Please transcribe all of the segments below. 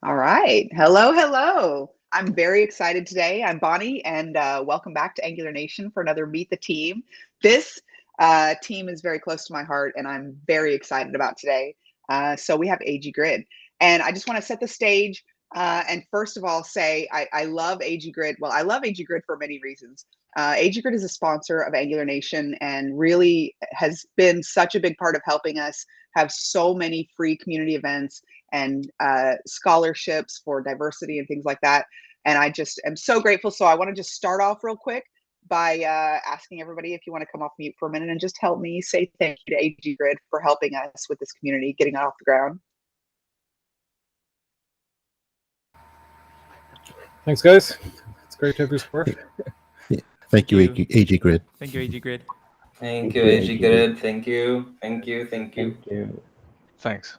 All right. Hello, hello. I'm very excited today. I'm Bonnie, and welcome back to Angular Nation for another Meet the Team. This team is very close to my heart, and I'm very excited about today. So we have AG Grid, and I just want to set the stage. And first of all, say I love AG Grid. Well, I love AG Grid for many reasons. AG Grid is a sponsor of Angular Nation and really has been such a big part of helping us have so many free community events and scholarships for diversity and things like that. And I just am so grateful. So I want to just start off real quick by asking everybody if you want to come off mute for a minute and just help me say thank you to AG Grid for helping us with this community, getting it off the ground. Thanks, guys. It's great to have your support. Thank you, AG Grid. Thank you, AG Grid. Thank you, AG Grid. Thank you. Thank you. Thank you. Thanks.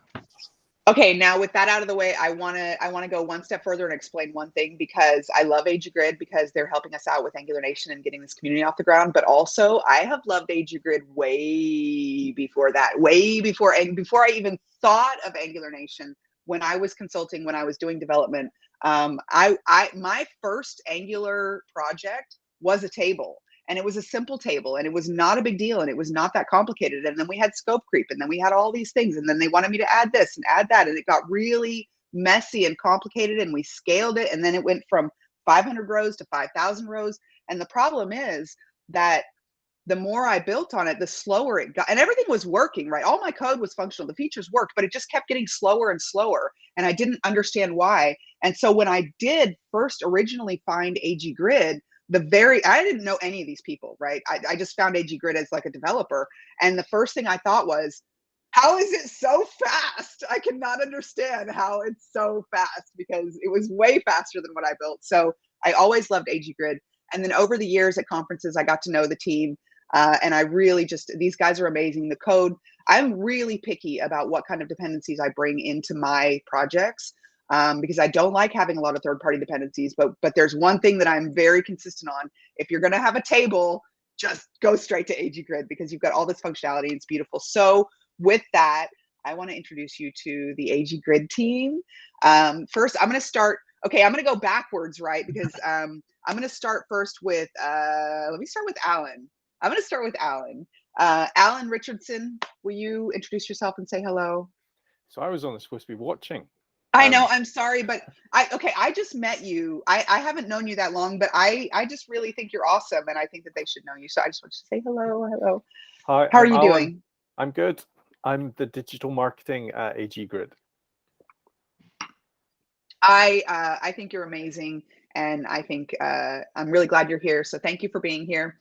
Okay, now with that out of the way, I wanna go one step further and explain one thing, because I love AG Grid because they're helping us out with Angular Nation and getting this community off the ground. But also, I have loved AG Grid way before that, way before I even thought of Angular Nation. When I was consulting, when I was doing development, my first Angular project was a table. And it was a simple table, and it was not a big deal, and it was not that complicated. And then we had scope creep, and then we had all these things, and then they wanted me to add this and add that, and it got really messy and complicated, and we scaled it, and then it went from 500 rows to 5,000 rows. And the problem is that the more I built on it, the slower it got. And everything was working, right? All my code was functional. The features worked, but it just kept getting slower and slower. And I didn't understand why. And so when I did first originally find AG Grid, I didn't know any of these people, right? I just found AG Grid as like a developer. And the first thing I thought was, how is it so fast? I cannot understand how it's so fast, because it was way faster than what I built. So I always loved AG Grid. And then over the years at conferences, I got to know the team. And I really these guys are amazing. The code, I'm really picky about what kind of dependencies I bring into my projects. Because I don't like having a lot of third-party dependencies, but there's one thing that I'm very consistent on. If you're going to have a table, just go straight to AG Grid, because you've got all this functionality. It's beautiful. So with that, I want to introduce you to the AG Grid team. First, I'm going to start. Okay, I'm going to go backwards, right? Because I'm going to start first with. Let me start with Alan. I'm going to start with Alan. Alan Richardson, will you introduce yourself and say hello? So I was only supposed to be watching. I know, I'm sorry, but I just met you. I haven't known you that long, but I just really think you're awesome, and I think that they should know you. So I just want to say hello. Hi, How are you doing? I'm good. I'm the digital marketing at AG Grid. I think you're amazing, and I think I'm really glad you're here. So thank you for being here.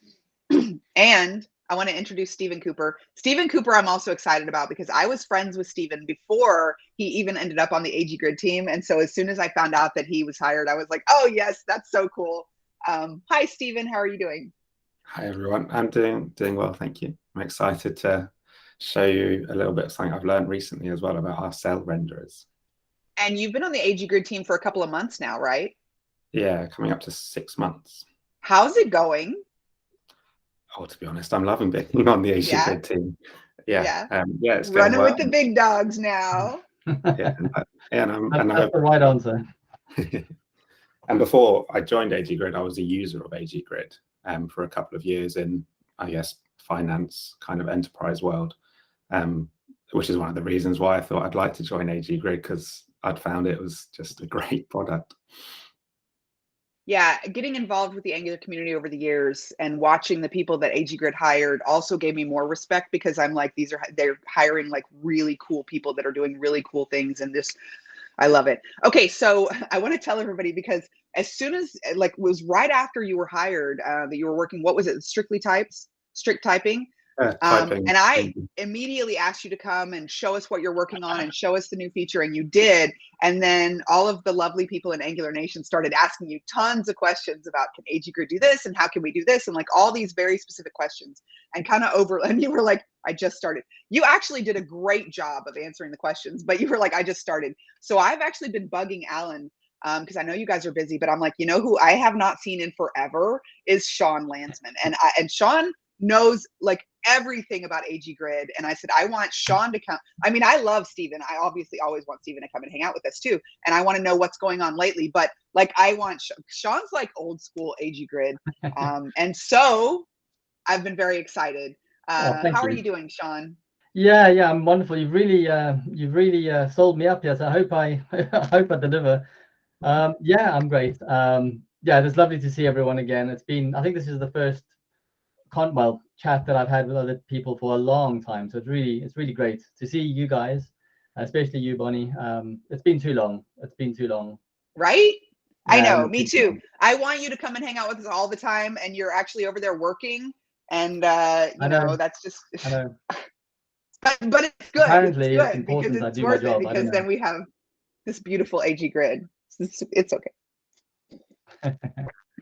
And I want to introduce Stephen Cooper. Stephen Cooper, I'm also excited about, because I was friends with Stephen before he even ended up on the AG Grid team. And so as soon as I found out that he was hired, I was like, oh, yes, that's so cool. Hi, Stephen. How are you doing? Hi, everyone. I'm doing well, thank you. I'm excited to show you a little bit of something I've learned recently as well about our CellRenderers. And you've been on the AG Grid team for a couple of months now, right? Yeah, coming up to 6 months. How's it going? Oh, to be honest, I'm loving being on the AG Grid team. Yeah, it's going running well. with the big dogs now. That's the right answer. And before I joined AG Grid, I was a user of AG Grid for a couple of years in, I guess, finance kind of enterprise world, which is one of the reasons why I thought I'd like to join AG Grid, because I'd found it was just a great product. Yeah, getting involved with the Angular community over the years and watching the people that AG Grid hired also gave me more respect, because I'm like, they're hiring like really cool people that are doing really cool things, and I love it. Okay, so I want to tell everybody, because as soon as, like, it was right after you were hired that you were working, what was it, strict typing? Typing. And I immediately asked you to come and show us what you're working on and show us the new feature, and you did. And then all of the lovely people in Angular Nation started asking you tons of questions about, can AG Grid do this, and how can we do this, and like all these very specific questions, and and you were like, I just started. You actually did a great job of answering the questions, but you were like, I just started. So I've actually been bugging Alan, because I know you guys are busy, but I'm like, you know who I have not seen in forever is Sean Landsman. And Sean knows like everything about AG Grid. And I said, I want Sean to come. I mean, I love Steven. I obviously always want Steven to come and hang out with us too. And I want to know what's going on lately. But like, I want Sean's like old school AG Grid. And so I've been very excited. How are you doing, Sean? Yeah, I'm wonderful. You've really sold me up here. So I hope I hope I deliver. Yeah, I'm great. Yeah, it's lovely to see everyone again. It's been, I think this is the first chat that I've had with other people for a long time. So it's really great to see you guys, especially you, Bonnie. It's been too long. It's been too long. Right? Yeah, I know, me too. I want you to come and hang out with us all the time, and you're actually over there working, and you know, that's just. I know. But it's good. Apparently, it's it's good important because I it's do my worth it, job. because then we have this beautiful AG Grid. It's okay.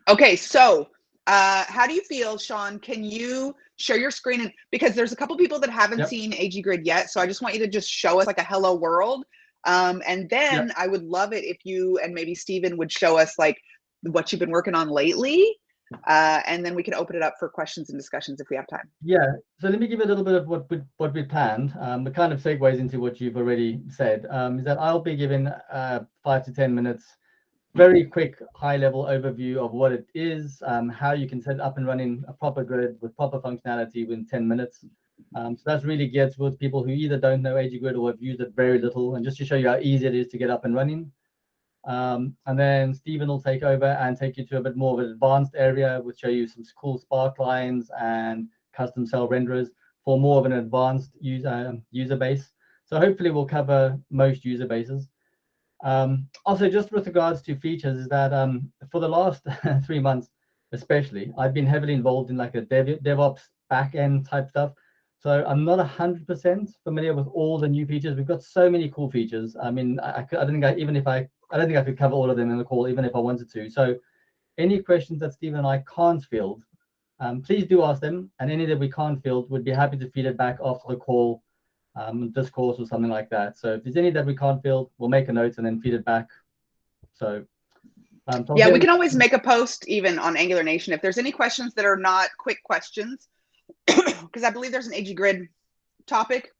Okay, so how do you feel, Sean? Can you share your screen? And because there's a couple people that haven't seen AG Grid yet, so I just want you to just show us like a hello world. And then I would love it if you and maybe Steven would show us like what you've been working on lately. And then we can open it up for questions and discussions if we have time. Yeah, so let me give you a little bit of what we planned. It kind of segues into what you've already said, is that I'll be giving 5 to 10 minutes, very quick high-level overview of what it is, how you can set it up and running a proper grid with proper functionality within 10 minutes. So that's really geared towards people who either don't know AG Grid or have used it very little, and just to show you how easy it is to get up and running. And then Steven will take over and take you to a bit more of an advanced area, which show you some cool Sparklines and custom CellRenderers for more of an advanced user base. So hopefully we'll cover most user bases. Also, just with regards to features, is that for the last 3 months, especially, I've been heavily involved in like a DevOps backend type stuff. So I'm not 100% familiar with all the new features. We've got so many cool features. I mean, I don't think I could cover all of them in the call, even if I wanted to. So any questions that Steven and I can't field, please do ask them. And any that we can't field, we'd be happy to feed it back after the call, discourse or something like that. So if there's any that we can't field, we'll make a note and then feed it back. So yeah, we can always make a post even on Angular Nation if there's any questions that are not quick questions, because I believe there's an AG Grid topic.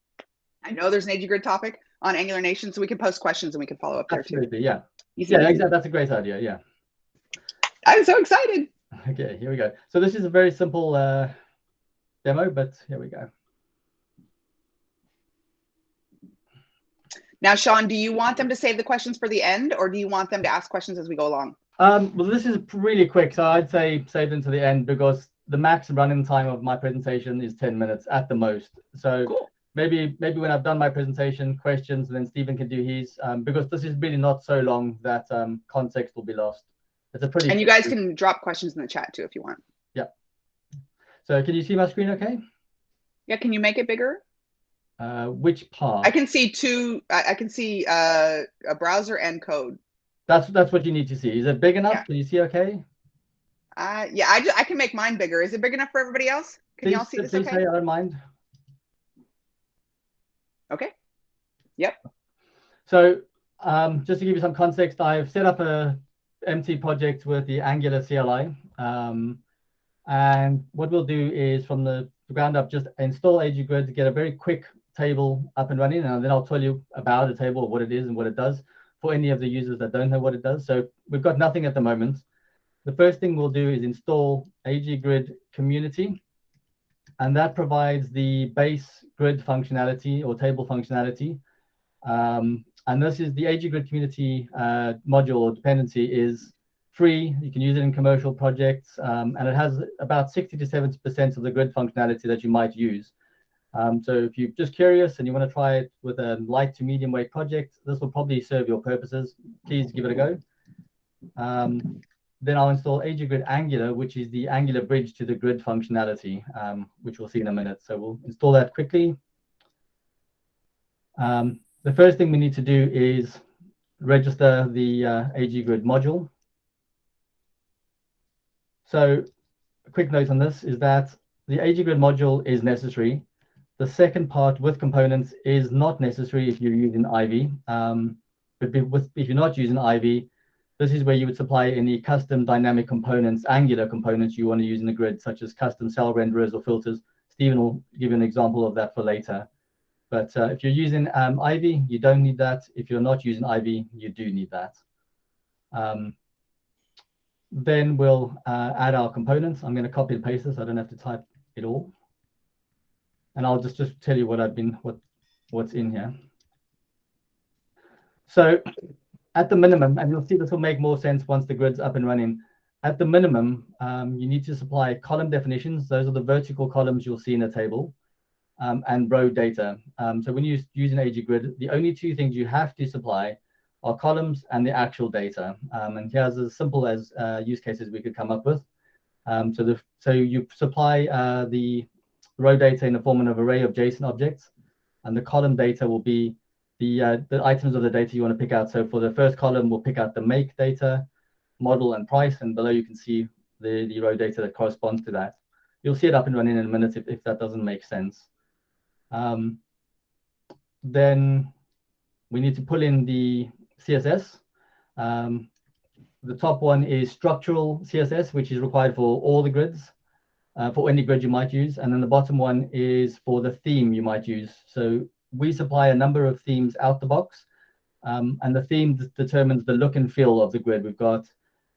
I know there's an AG Grid topic on Angular Nation, so we can post questions and we can follow up there too. Absolutely, yeah. Yeah, exactly. That's a great idea. Yeah. I'm so excited. Okay, here we go. So this is a very simple demo, but here we go. Now, Sean, do you want them to save the questions for the end, or do you want them to ask questions as we go along? Well, this is really quick, so I'd say save them to the end, because the max running time of my presentation is 10 minutes at the most. So cool. Maybe when I've done my presentation, questions, and then Steven can do his, because this is really not so long that context will be lost. It's a pretty. And you guys can drop questions in the chat too if you want. Yeah. So can you see my screen okay? Yeah, can you make it bigger? Which part? I can see two. I can see a browser and code. That's what you need to see. Is it big enough? Yeah. Can you see okay? Yeah, I can make mine bigger. Is it big enough for everybody else? Can y'all see this okay? Say I don't mind. Okay. Yep. So just to give you some context, I've set up a empty project with the Angular CLI. And what we'll do is from the ground up, just install AG Grid to get a very quick table up and running. And then I'll tell you about the table, what it is and what it does for any of the users that don't know what it does. So we've got nothing at the moment. The first thing we'll do is install AG Grid Community. And that provides the base grid functionality or table functionality. And this is the AG Grid Community module or dependency is free. You can use it in commercial projects, and it has about 60 to 70% of the grid functionality that you might use. So if you're just curious and you want to try it with a light to medium weight project, this will probably serve your purposes. Please give it a go. Then I'll install AG Grid Angular, which is the Angular bridge to the grid functionality, which we'll see in a minute. So we'll install that quickly. The first thing we need to do is register the AG Grid module. So a quick note on this is that the AG Grid module is necessary. The second part with components is not necessary if you're using Ivy. But if you're not using Ivy, This is where you would supply any custom dynamic components, angular components you want to use in the grid, such as custom cell renderers or filters. Stephen will give you an example of that for later. But if you're using Ivy, you don't need that. If you're not using Ivy, you do need that. Then we'll add our components. I'm going to copy and paste this. I don't have to type it all. And I'll just tell you what's in here. So at the minimum, and you'll see this will make more sense once the grid's up and running. At the minimum, you need to supply column definitions. Those are the vertical columns you'll see in a table, and row data. So when you use an AG grid, the only two things you have to supply are columns and the actual data. And here's as simple as use cases we could come up with. So you supply the row data in the form of an array of JSON objects, and the column data will be the items of the data you want to pick out. So for the first column, we'll pick out the make data, model, and price, and below you can see the row data that corresponds to that. You'll see it up and running in a minute if that doesn't make sense. Then we need to pull in the CSS. The top one is structural CSS, which is required for all the grids, for any grid you might use. And then the bottom one is for the theme you might use. So we supply a number of themes out the box, and the theme determines the look and feel of the grid. We've got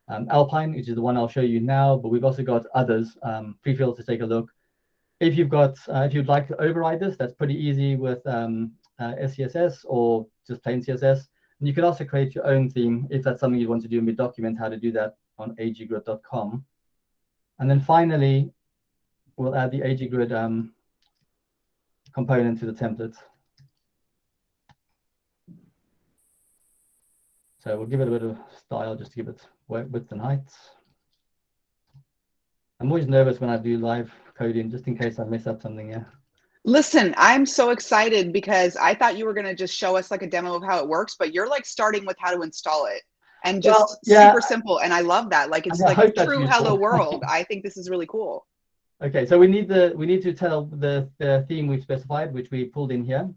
Alpine, which is the one I'll show you now, but we've also got others. Pre-fill to take a look. If you'd like to override this, that's pretty easy with SCSS or just plain CSS. And you can also create your own theme if that's something you want to do, and we document how to do that on aggrid.com. And then finally, we'll add the aggrid component to the template. So we'll give it a bit of style just to give it width and height. I'm always nervous when I do live coding, just in case I mess up something here. Listen, I'm so excited because I thought you were going to just show us like a demo of how it works, but you're like starting with how to install it and just super simple. And I love that. Like it's like a true hello world. I think this is really cool. Okay, so we need to tell the theme we've specified, which we pulled in here.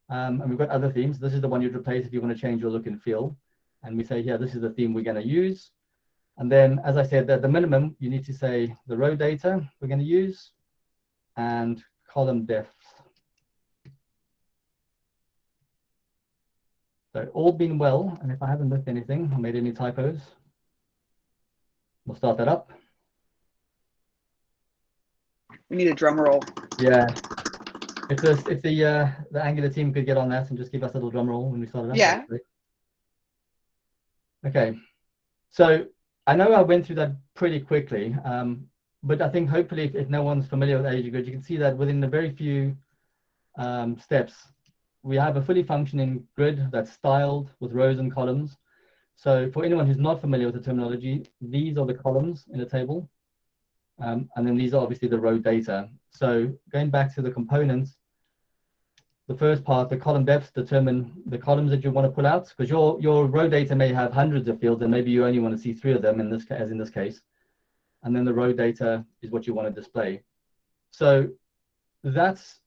And we've got other themes. This is the one you'd replace if you want to change your look and feel. And we say here, this is the theme we're going to use. And then, as I said, at the minimum, you need to say the row data we're going to use and column depth. So all been well, and if I haven't missed anything or made any typos, we'll start that up. We need a drum roll. Yeah. If the Angular team could get on that and just give us a little drum roll when we start it up. Yeah. Okay. So I know I went through that pretty quickly, but I think hopefully if no one's familiar with AG Grid, you can see that within the very few steps, we have a fully functioning grid that's styled with rows and columns. So for anyone who's not familiar with the terminology, these are the columns in a table. And then these are obviously the row data. So going back to the components, the first part, the column depths determine the columns that you want to pull out, because your row data may have hundreds of fields and maybe you only want to see 3 of them in this case. And then the row data is what you want to display. So that's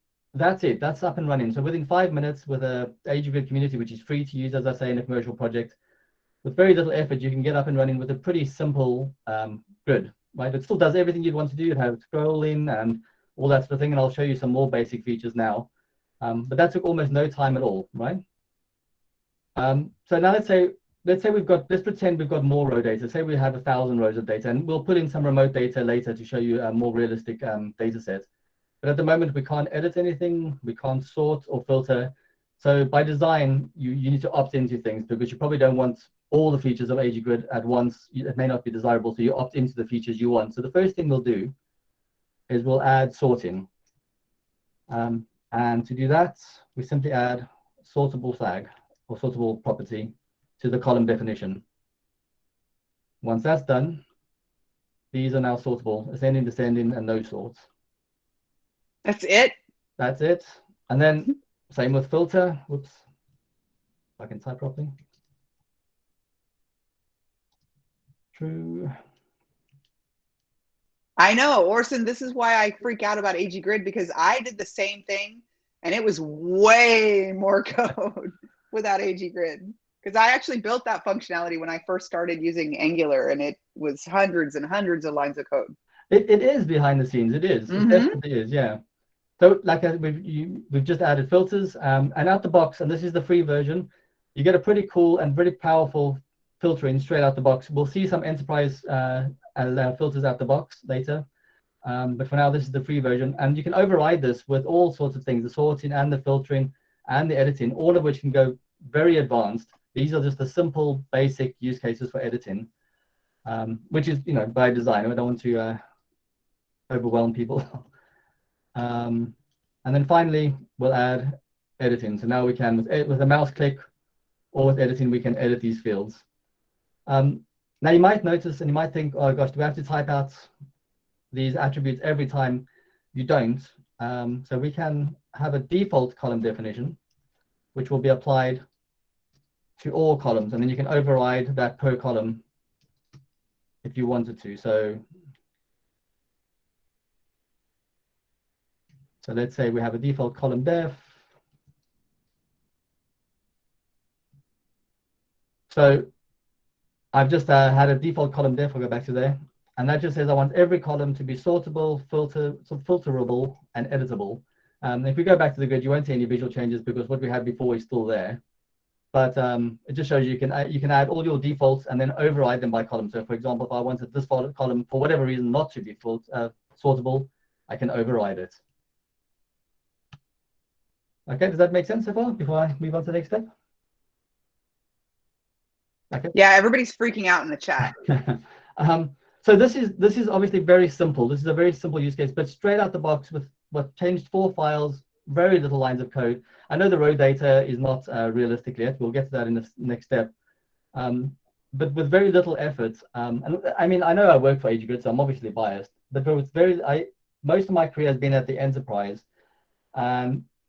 it. That's up and running. So within 5 minutes with a AG Grid community, which is free to use, as I say, in a commercial project, with very little effort, you can get up and running with a pretty simple grid. Right, it still does everything you'd want to do. It has scrolling and all that sort of thing, and I'll show you some more basic features now. But that took almost no time at all, right? So now let's pretend we've got more row data. Say we have 1,000 rows of data, and we'll put in some remote data later to show you a more realistic data set. But at the moment, we can't edit anything, we can't sort or filter. So by design, you need to opt into things because you probably don't want all the features of AG Grid at once. It may not be desirable, so you opt into the features you want. So the first thing we'll do is we'll add sorting. And to do that, we simply add sortable flag or sortable property to the column definition. Once that's done, these are now sortable, ascending, descending, and no sorts. That's it? That's it. And then same with filter. Whoops, if I can type properly. True. I know, Orson, this is why I freak out about AG Grid, because I did the same thing and it was way more code without AG Grid. Because I actually built that functionality when I first started using Angular, and it was hundreds and hundreds of lines of code. It is behind the scenes. It is. It definitely is. Yeah. So like we've just added filters, and out the box, and this is the free version, you get a pretty cool and very powerful filtering straight out the box. We'll see some enterprise filters out the box later, but for now this is the free version, and you can override this with all sorts of things: the sorting and the filtering and the editing, all of which can go very advanced. These are just the simple, basic use cases for editing, which is by design. I don't want to overwhelm people. And then finally, we'll add editing. So now we can, with a mouse click or with editing, we can edit these fields. Now you might notice and you might think, oh gosh, do we have to type out these attributes every time? You don't. So we can have a default column definition, which will be applied to all columns. And then you can override that per column if you wanted to. So let's say we have a default column def. So I've just had a default column def. I'll go back to there. And that just says I want every column to be sortable, filterable, and editable. If we go back to the grid, you won't see any visual changes because what we had before is still there. But it just shows you can add all your defaults and then override them by column. So for example, if I wanted this column for whatever reason not to be sortable, I can override it. Okay, does that make sense so far before I move on to the next step? Okay. Yeah, everybody's freaking out in the chat. So this is obviously very simple. This is a very simple use case, but straight out the box with what changed 4 files, very little lines of code. I know the row data is not realistic yet. We'll get to that in the next step. But with very little effort, and I mean, I know I work for AGGrid, so I'm obviously biased, but with most of my career has been at the enterprise.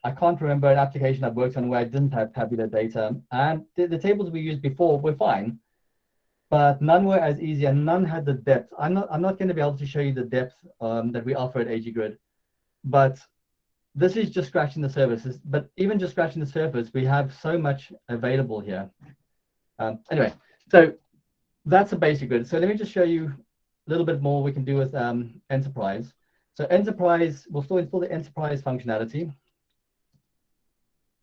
I can't remember an application I've worked on where I didn't have tabular data. And the tables we used before were fine, but none were as easy and none had the depth. I'm not going to be able to show you the depth that we offer at AGGrid, but this is just scratching the surface. But even just scratching the surface, we have so much available here. Anyway, so that's a basic grid. So let me just show you a little bit more we can do with enterprise. So enterprise, we'll still install the enterprise functionality.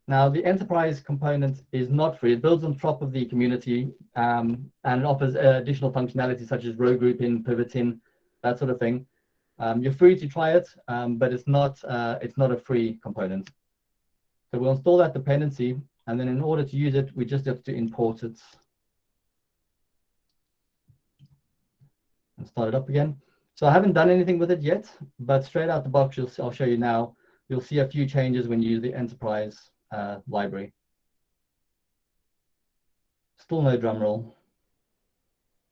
Now, the enterprise component is not free. It builds on top of the community and it offers additional functionality such as row grouping, pivoting, that sort of thing. You're free to try it, but it's not a free component. So we'll install that dependency, and then in order to use it, we just have to import it and start it up again. So I haven't done anything with it yet, but straight out the box, I'll show you now. You'll see a few changes when you use the enterprise library. Still no drum roll.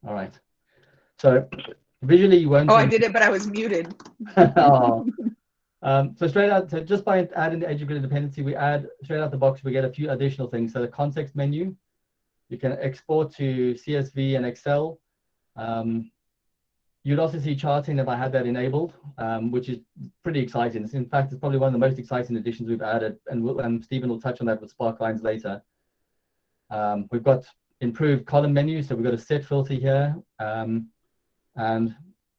All right. So visually you won't. Oh, I did it, but I was muted. Oh. So straight out, so just by adding the AGGrid dependency, we add straight out the box, we get a few additional things. So the context menu, you can export to CSV and Excel. You'd also see charting if I had that enabled, which is pretty exciting. In fact, it's probably one of the most exciting additions we've added, and Stephen will touch on that with Sparklines later. We've got improved column menu, so we've got a set filter here. And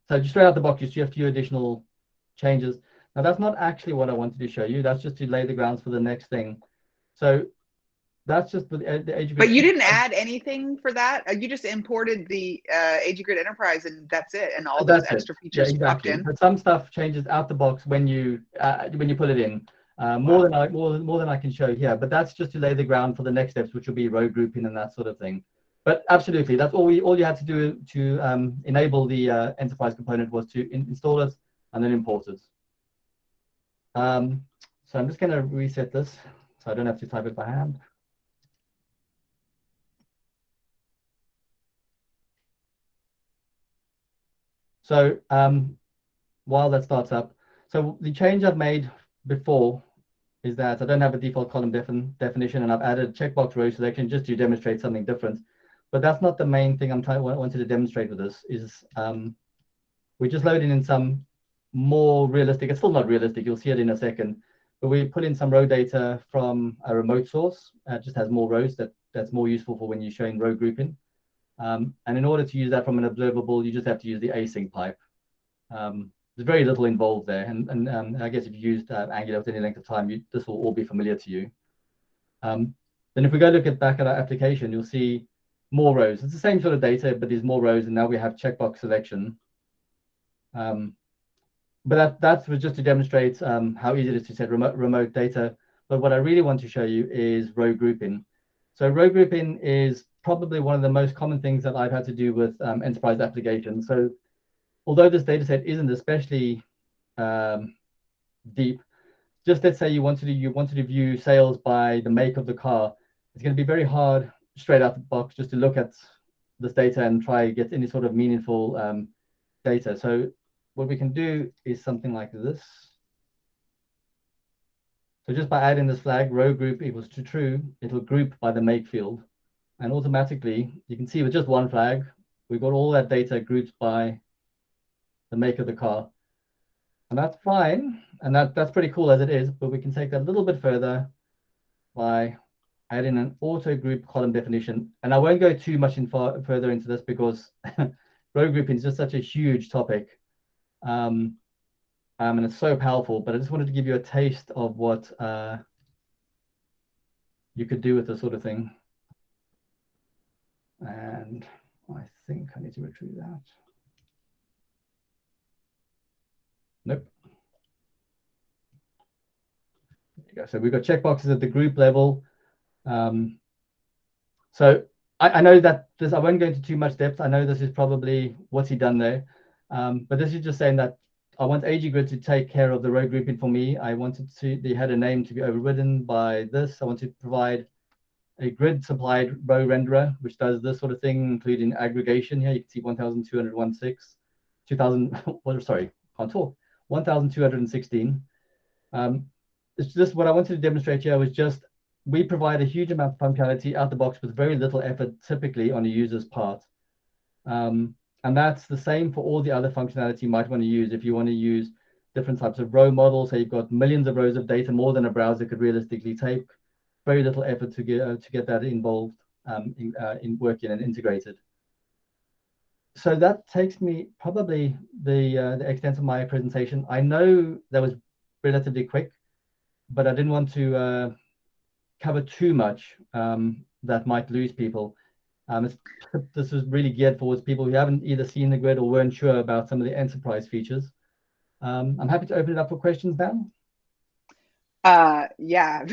so just straight out the box, you see a few additional changes. Now, that's not actually what I wanted to show you. That's just to lay the grounds for the next thing. So that's just the AGGrid. But you didn't add anything for that. You just imported the AGGrid Enterprise, and that's it. And all those extra features popped in. But some stuff changes out the box when you put it in. More than I can show here. But that's just to lay the ground for the next steps, which will be row grouping and that sort of thing. But absolutely, that's all you had to do to enable the enterprise component was to install it and then import it. So I'm just going to reset this so I don't have to type it by hand. So while that starts up, so the change I've made before is that I don't have a default column definition, and I've added a checkbox row selection just to demonstrate something different. But that's not the main thing I wanted to demonstrate with this. Is we're just loading in some more realistic. It's still not realistic. You'll see it in a second. But we put in some row data from a remote source. It just has more rows that that's more useful for when you're showing row grouping. And in order to use that from an observable, you just have to use the async pipe. There's very little involved there, and I guess if you used Angular with any length of time, this will all be familiar to you. Then if we go look back at our application, you'll see more rows. It's the same sort of data, but there's more rows, and now we have checkbox selection. But that was just to demonstrate how easy it is to set remote data. But what I really want to show you is row grouping. So row grouping is probably one of the most common things that I've had to do with enterprise applications. So although this data set isn't especially deep, just let's say you wanted to view sales by the make of the car. It's going to be very hard straight out the box just to look at this data and try to get any sort of meaningful data. So what we can do is something like this. So just by adding this flag, row group equals to true, it'll group by the make field. And automatically, you can see with just one flag, we've got all that data grouped by the make of the car. And that's fine. And that's pretty cool as it is, but we can take that a little bit further by adding an auto group column definition. And I won't go too much further into this because row grouping is just such a huge topic. And it's so powerful, but I just wanted to give you a taste of what you could do with this sort of thing. And I think I need to retrieve that. Nope. There you go. So we've got checkboxes at the group level. So I know that I won't go into too much depth. I know this is probably what's he done there. But this is just saying that I want AG Grid to take care of the row grouping for me. I wanted they had a name to be overridden by this. I want to provide a grid supplied row renderer, which does this sort of thing, including aggregation. Here you can see 1216. It's just what I wanted to demonstrate here was just we provide a huge amount of functionality out the box with very little effort, typically on a user's part. And that's the same for all the other functionality you might want to use. If you want to use different types of row models, so you've got millions of rows of data, more than a browser could realistically take, very little effort to get that involved in working and integrated. So that takes me probably the extent of my presentation. I know that was relatively quick, but I didn't want to cover too much that might lose people. This is really geared towards people who haven't either seen the grid or weren't sure about some of the enterprise features. I'm happy to open it up for questions now. Yeah,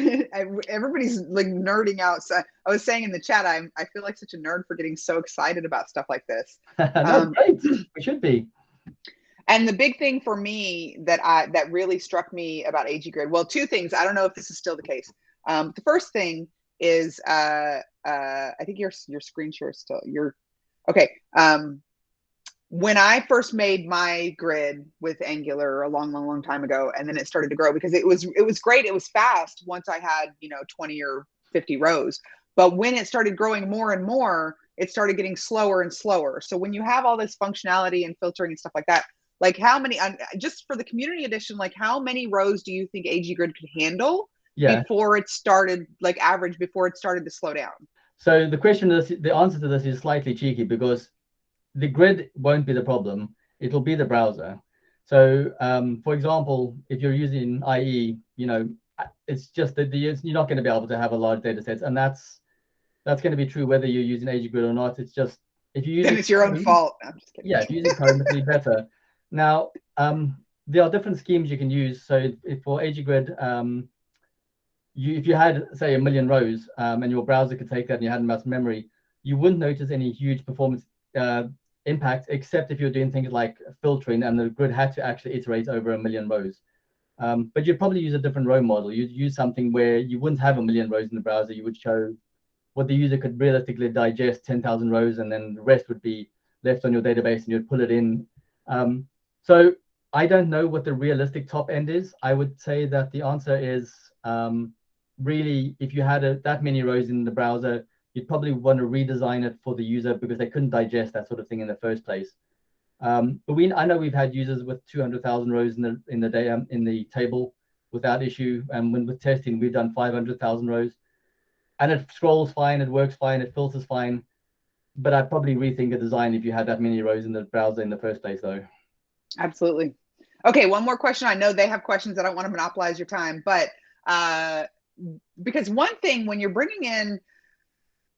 everybody's like nerding out. So I was saying in the chat, I feel like such a nerd for getting so excited about stuff like this. No, great. We should be. And the big thing for me that really struck me about AG Grid, well, two things. I don't know if this is still the case. The first thing is I think your screen share is still okay. When I first made my grid with Angular a long time ago, and then it started to grow because it was great. It was fast once I had 20 or 50 rows. But when it started growing more and more, it started getting slower and slower. So when you have all this functionality and filtering and stuff like that, like how many, just for the community edition, like how many rows do you think AG Grid could handle before it started, like average, before it started to slow down? So the answer to this is slightly cheeky because the grid won't be the problem. It'll be the browser. So for example, if you're using IE, it's just that you're not going to be able to have a large data set. And that's going to be true whether you're using AG Grid or not. It's just, if you use then it's your own fault. I'm just kidding. Yeah, if you use it Chrome, it'll be better. Now, there are different schemes you can use. So if for AG Grid, if you had, say, 1 million rows and your browser could take that and you had enough memory, you wouldn't notice any huge performance impact, except if you're doing things like filtering and the grid had to actually iterate over 1 million rows. But you'd probably use a different row model. You'd use something where you wouldn't have 1 million rows in the browser. You would show what the user could realistically digest, 10,000 rows, and then the rest would be left on your database and you'd pull it in. So I don't know what the realistic top end is. I would say that the answer is really, if you had that many rows in the browser, you'd probably want to redesign it for the user because they couldn't digest that sort of thing in the first place. But I know we've had users with 200,000 rows in the table without issue, and when with testing we've done 500,000 rows. and it scrolls fine, it works fine, it filters fine. But I'd probably rethink a design if you had that many rows in the browser in the first place, though. Absolutely. Okay, one more question. I know they have questions. I don't want to monopolize your time, but because one thing when you're bringing in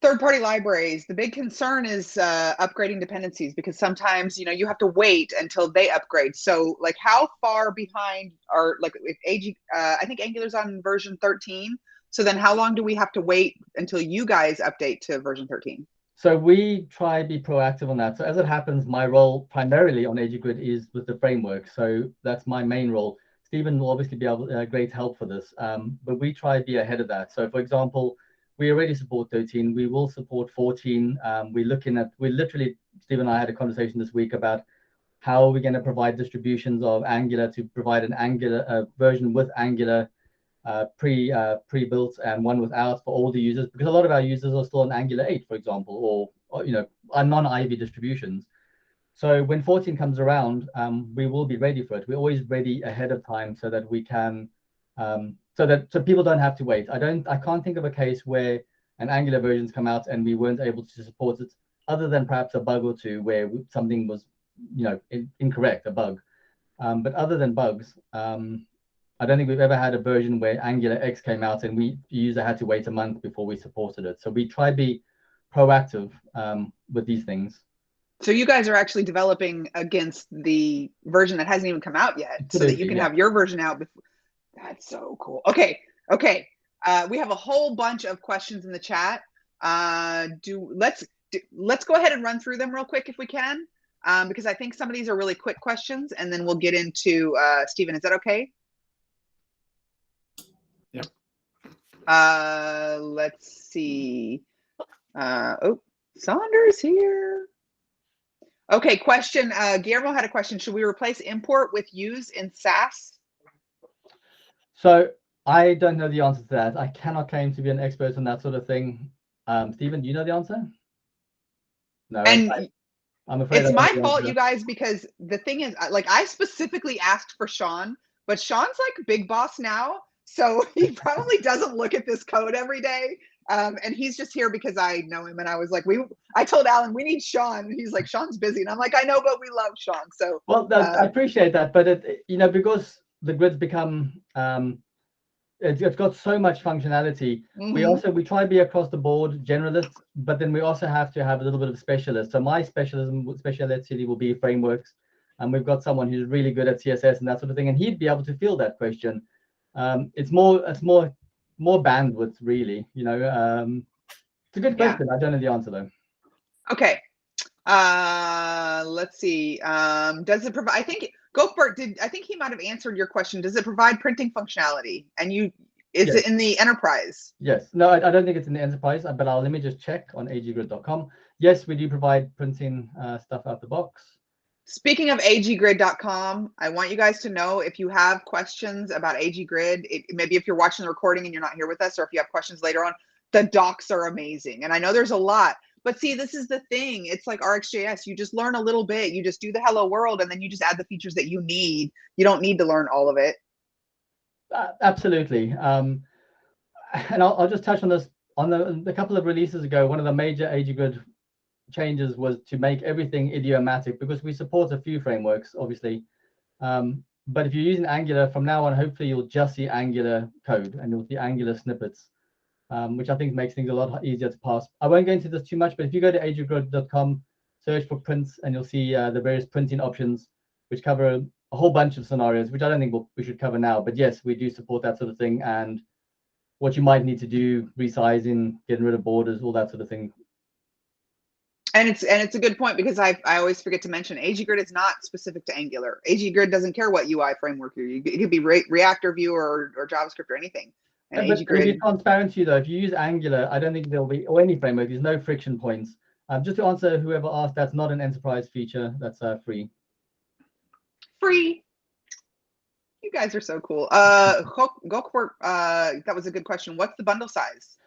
third-party libraries, the big concern is upgrading dependencies, because sometimes, you know, you have to wait until they upgrade. So like how far behind are, like, if I think Angular's on version 13. So then how long do we have to wait until you guys update to version 13? So we try to be proactive on that. So as it happens, my role primarily on AGGrid is with the framework. So that's my main role. Stephen will obviously be great help for this, but we try to be ahead of that. So for example, we already support 13. We will support 14. We literally, Stephen and I had a conversation this week about how are we going to provide distributions of Angular to provide an Angular version with Angular pre-built and one without for all the users, because a lot of our users are still on Angular 8, for example, or you know, are non-Ivy distributions. So when 14 comes around, we will be ready for it. We're always ready ahead of time so that we can, so people don't have to wait. I can't think of a case where an Angular version's come out and we weren't able to support it, other than perhaps a bug or two where something was, you know, incorrect, a bug. But other than bugs, I don't think we've ever had a version where Angular X came out and the user had to wait a month before we supported it. So we try to be proactive with these things. So you guys are actually developing against the version that hasn't even come out yet, so that you can have your version out before. That's so cool. Okay. We have a whole bunch of questions in the chat. Let's go ahead and run through them real quick if we can, because I think some of these are really quick questions, and then we'll get into Stephen. Is that okay? Yep. Let's see. Oh, Sander's here. Okay, question. Guillermo had a question. Should we replace import with use in SAS? So I don't know the answer to that. I cannot claim to be an expert on that sort of thing. Stephen, do you know the answer? No. And I'm afraid it's my fault, you guys, because the thing is, like, I specifically asked for Sean, but Sean's like big boss now, so he probably doesn't look at this code every day. And he's just here because I know him, and I was like, I told Alan we need Sean, and he's like, Sean's busy, and I'm like, I know, but we love Sean. So well, I appreciate that, but you know, because the grid's become it's got so much functionality. We try to be across the board generalists, but then we also have to have a little bit of specialists. So my specialty will be frameworks, and we've got someone who's really good at CSS and that sort of thing, and he'd be able to field that question. It's more bandwidth, really. You know, it's a good question. I don't know the answer though. Okay. Let's see. Does it provide? I think Gokbert I think he might have answered your question. Does it provide printing functionality? And is it in the enterprise? Yes. No, I don't think it's in the enterprise, but let me just check on aggrid.com. Yes, we do provide printing stuff out the box. Speaking of aggrid.com, I want you guys to know, if you have questions about aggrid, maybe if you're watching the recording and you're not here with us, or if you have questions later on, the docs are amazing. And I know there's a lot, but see, this is the thing. It's like RxJS. You just learn a little bit. You just do the hello world, and then you just add the features that you need. You don't need to learn all of it. Absolutely. And I'll just touch on this. On the couple of releases ago, one of the major aggrid changes was to make everything idiomatic, because we support a few frameworks, obviously. But if you're using Angular from now on, hopefully you'll just see Angular code and you'll see Angular snippets, which I think makes things a lot easier to pass. I won't go into this too much, but if you go to aggrid.com, search for prints, and you'll see the various printing options, which cover a whole bunch of scenarios, which I don't think we should cover now. But yes, we do support that sort of thing, and what you might need to do, resizing, getting rid of borders, all that sort of thing. And it's a good point, because I always forget to mention aggrid is not specific to Angular. aggrid doesn't care what UI framework you're using. It could be React or Vue or JavaScript or anything. And but to be transparent to you though, if you use Angular, I don't think there'll be, or any framework, there's no friction points. Just to answer whoever asked, that's not an enterprise feature. That's free. Free. You guys are so cool. Gokbert, that was a good question. What's the bundle size?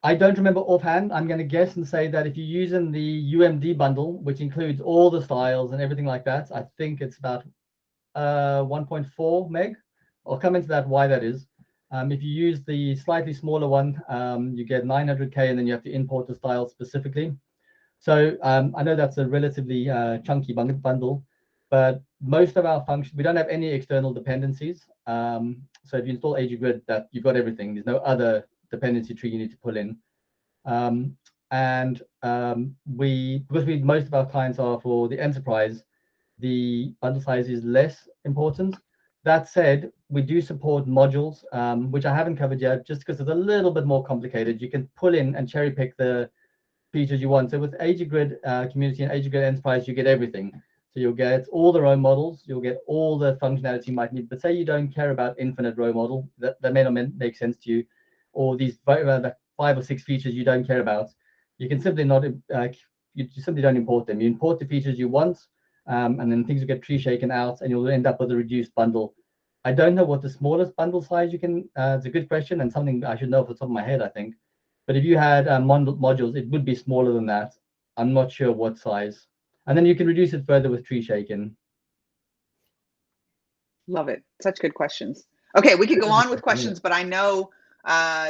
I don't remember offhand. I'm going to guess and say that if you're using the UMD bundle, which includes all the styles and everything like that, I think it's about 1.4 meg. I'll come into that, why that is. If you use the slightly smaller one, you get 900K, and then you have to import the style specifically. So I know that's a relatively chunky bundle, but most of our functions, we don't have any external dependencies. So if you install AGGrid, that you've got everything. There's no other dependency tree you need to pull in. Because most of our clients are for the enterprise, the bundle size is less important. That said, we do support modules, which I haven't covered yet, just because it's a little bit more complicated. You can pull in and cherry pick the features you want. So with AGGrid Community and AGGrid Enterprise, you get everything. So you'll get all the row models, you'll get all the functionality you might need. But say you don't care about infinite row model, that may not make sense to you, or these 5 or 6 features you don't care about. You can simply not, you simply don't import them. You import the features you want, and then things will get tree shaken out, and you'll end up with a reduced bundle. I don't know what the smallest bundle size you can. It's a good question, and something I should know off the top of my head, I think. But if you had modules, it would be smaller than that. I'm not sure what size. And then you can reduce it further with tree shaken. Love it. Such good questions. Okay, we could go on with questions, but I know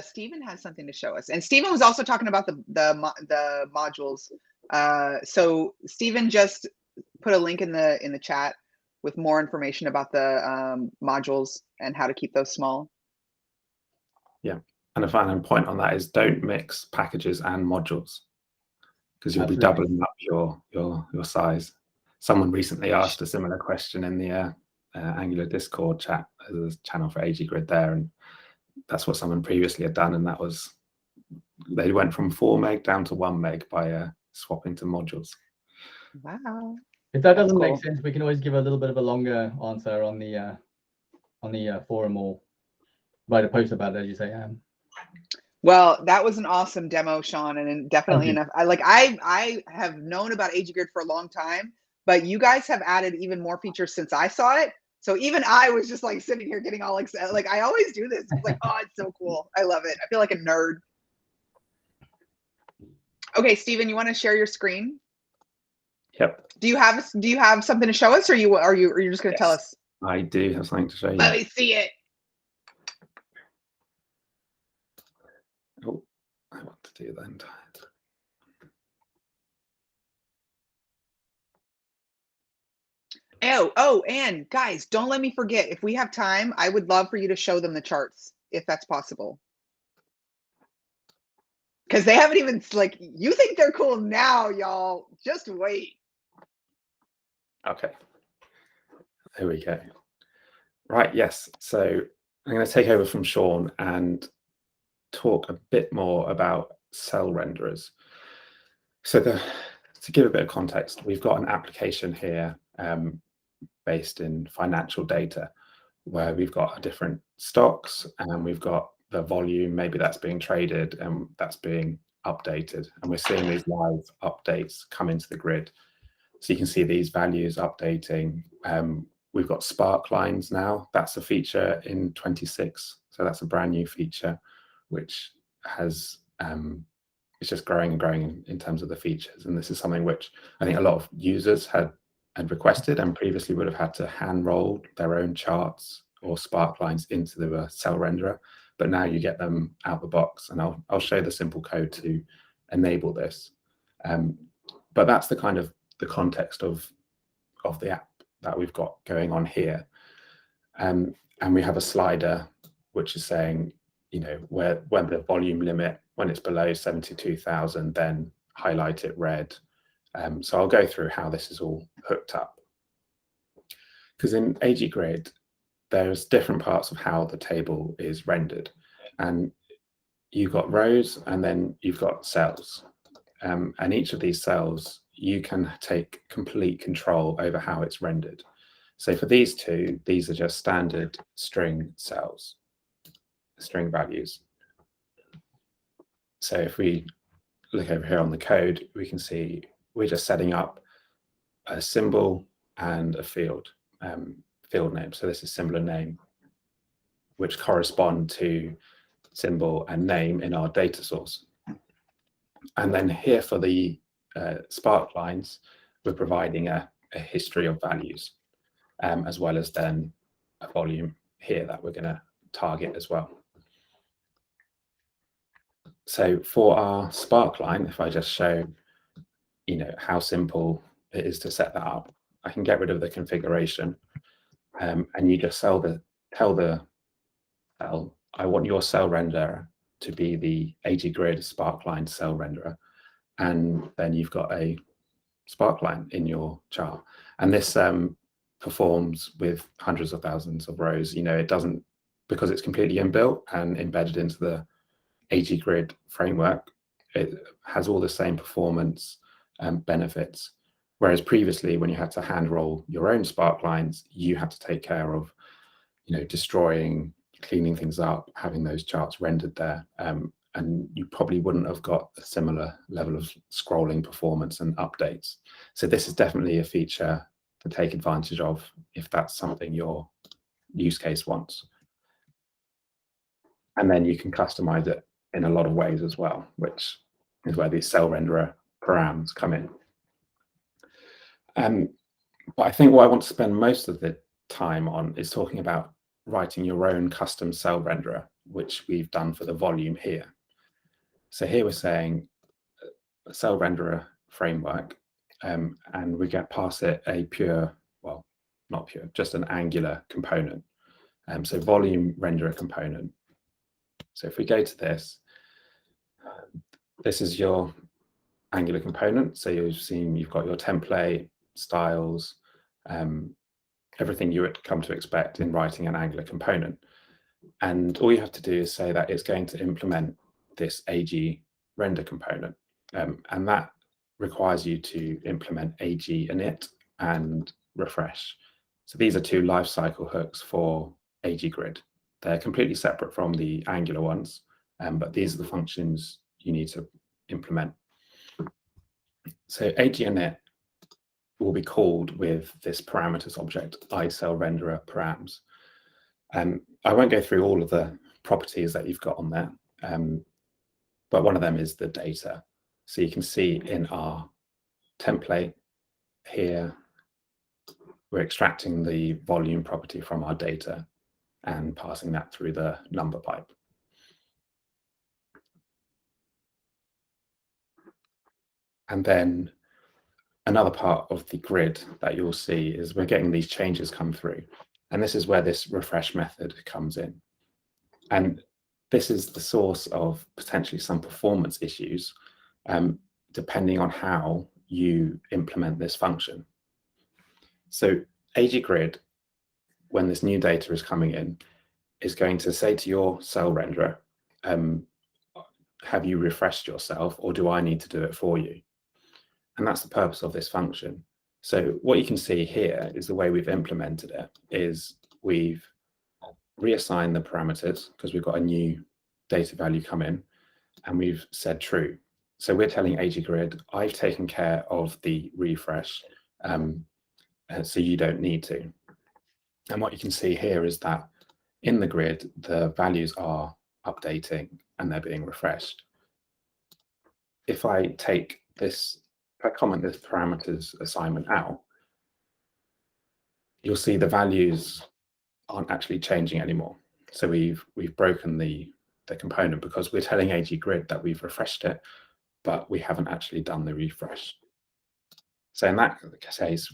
Stephen has something to show us. And Stephen was also talking about the modules. So Stephen just put a link in the chat with more information about the modules and how to keep those small. Yeah, and a final point on that is don't mix packages and modules, because you'll be doubling up your size. Someone recently asked a similar question in the Angular Discord chat. There's a channel for AGGrid there, and that's what someone previously had done, and that was they went from 4 meg down to 1 meg by swapping to modules. Wow. If that doesn't make sense, we can always give a little bit of a longer answer on the forum, or write a post about it, as you say. Well, that was an awesome demo, Sean, and definitely enough. I have known about AGGrid for a long time, but you guys have added even more features since I saw it. So even I was just like sitting here getting all excited. Like I always do this. It's like, oh, it's so cool. I love it. I feel like a nerd. Okay, Stephen, you want to share your screen? Yep. Do you have something to show us, or are you just going to tell us? I do have something to show you. Let me see it. Oh, I want to do that entire. Oh, and guys, don't let me forget. If we have time, I would love for you to show them the charts, if that's possible. Because they haven't even, like, you think they're cool now, y'all. Just wait. Okay. There we go. Right, yes. So I'm going to take over from Sean and talk a bit more about CellRenderers. So to give a bit of context, we've got an application here based in financial data, where we've got different stocks and we've got the volume, maybe that's being traded and that's being updated. And we're seeing these live updates come into the grid. So you can see these values updating. We've got Sparklines now. That's a feature in 26. So that's a brand new feature, which has, it's just growing and growing in terms of the features. And this is something which I think a lot of users had requested and previously would have had to hand roll their own charts or Sparklines into the CellRenderer. But now you get them out the box, and I'll show the simple code to enable this. But that's the kind of the context of the app that we've got going on here. And we have a slider which is saying, you know, when the volume limit, when it's below 72,000, then highlight it red. So I'll go through how this is all hooked up. Because in AGGrid, there's different parts of how the table is rendered. And you've got rows and then you've got cells. And each of these cells, you can take complete control over how it's rendered. So for these two, these are just standard string cells, string values. So if we look over here on the code, we can see we're just setting up a symbol and a field name. So this is symbol and name, which correspond to symbol and name in our data source. And then here for the Sparklines, we're providing a history of values, as well as then a volume here that we're going to target as well. So for our Sparkline, if I just show, you know, how simple it is to set that up, I can get rid of the configuration, and you just tell the cell, I want your cell renderer to be the AG Grid Sparkline cell renderer, and then you've got a Sparkline in your chart. And this performs with hundreds of thousands of rows. You know, it doesn't, because it's completely inbuilt and embedded into the AG Grid framework, it has all the same performance benefits. Whereas previously, when you had to hand roll your own Sparklines, you had to take care of, you know, destroying, cleaning things up, having those charts rendered there. And you probably wouldn't have got a similar level of scrolling performance and updates. So this is definitely a feature to take advantage of if that's something your use case wants. And then you can customize it in a lot of ways as well, which is where these CellRenderer params come in. But I think what I want to spend most of the time on is talking about writing your own custom CellRenderer, which we've done for the volume here. So here we're saying a CellRenderer framework, and we get past it a pure, well, not pure, just an Angular component. So volume renderer component. So if we go to this, this is your Angular component. So you've seen you've got your template, styles, everything you would come to expect in writing an Angular component. And all you have to do is say that it's going to implement this AG render component. And that requires you to implement AG init and refresh. So these are two lifecycle hooks for AG Grid. They're completely separate from the Angular ones, but these are the functions you need to implement. So AG init will be called with this parameters object, iCellRenderer params. I won't go through all of the properties that you've got on there, but one of them is the data. So you can see in our template here, we're extracting the volume property from our data and passing that through the number pipe. And then another part of the grid that you'll see is we're getting these changes come through. And this is where this refresh method comes in. And this is the source of potentially some performance issues, depending on how you implement this function. So AG Grid, when this new data is coming in, is going to say to your CellRenderer, have you refreshed yourself, or do I need to do it for you? And that's the purpose of this function. So what you can see here is the way we've implemented it is we've reassigned the parameters because we've got a new data value come in, and we've said true. So we're telling AG Grid, I've taken care of the refresh, so you don't need to. And what you can see here is that in the grid, the values are updating and they're being refreshed. If I take this, if I comment this parameters assignment out, you'll see the values aren't actually changing anymore. So we've broken the component because we're telling AG Grid that we've refreshed it, but we haven't actually done the refresh. So in that case,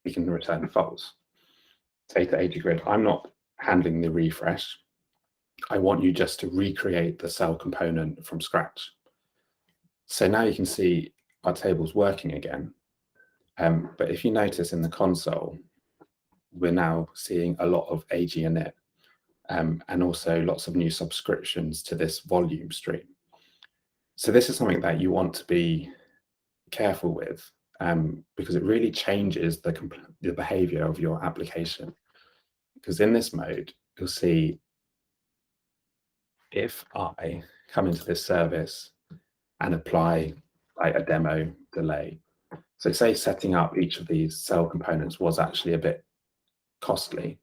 we can return false. Say to AG Grid, I'm not handling the refresh. I want you just to recreate the cell component from scratch. So now you can see our table's working again. But if you notice in the console, we're now seeing a lot of AG init, and also lots of new subscriptions to this volume stream. So this is something that you want to be careful with, because it really changes the behavior of your application. Because in this mode, you'll see if I come into this service and apply like a demo delay. So say setting up each of these cell components was actually a bit costly.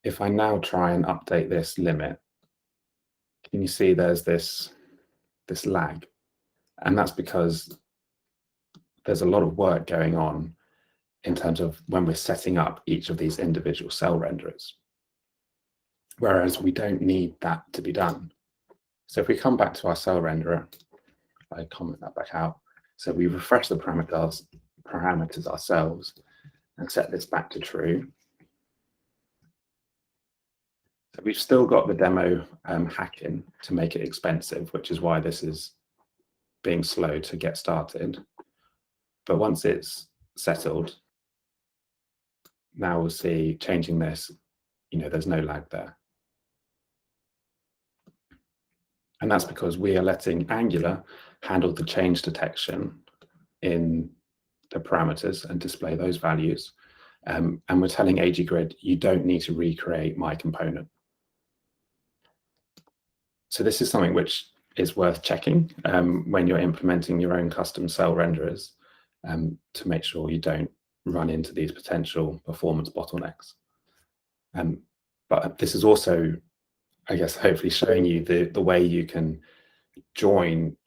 If I now try and update this limit, can you see there's this lag? And that's because there's a lot of work going on in terms of when we're setting up each of these individual cell renderers. Whereas we don't need that to be done. So if we come back to our CellRenderer, I comment that back out. So we refresh the parameters ourselves and set this back to true. So we've still got the demo hacking to make it expensive, which is why this is being slow to get started. But once it's settled, now we'll see changing this, there's no lag there. And that's because we are letting Angular handle the change detection in the parameters and display those values. And we're telling AGGrid, you don't need to recreate my component. So this is something which is worth checking when you're implementing your own custom cell renderers to make sure you don't run into these potential performance bottlenecks. But this is also, I guess, hopefully showing you the way you can join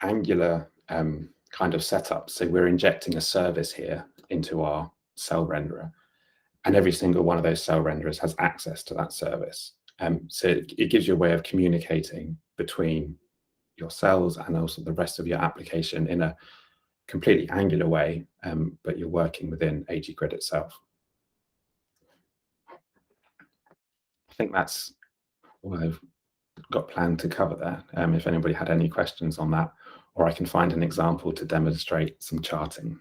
Angular kind of setup. So we're injecting a service here into our cell renderer, and every single one of those cell renderers has access to that service. So it gives you a way of communicating between your cells and also the rest of your application in a completely Angular way, but you're working within AGGrid itself. I think that's all I've got planned to cover there. If anybody had any questions on that, or I can find an example to demonstrate some charting.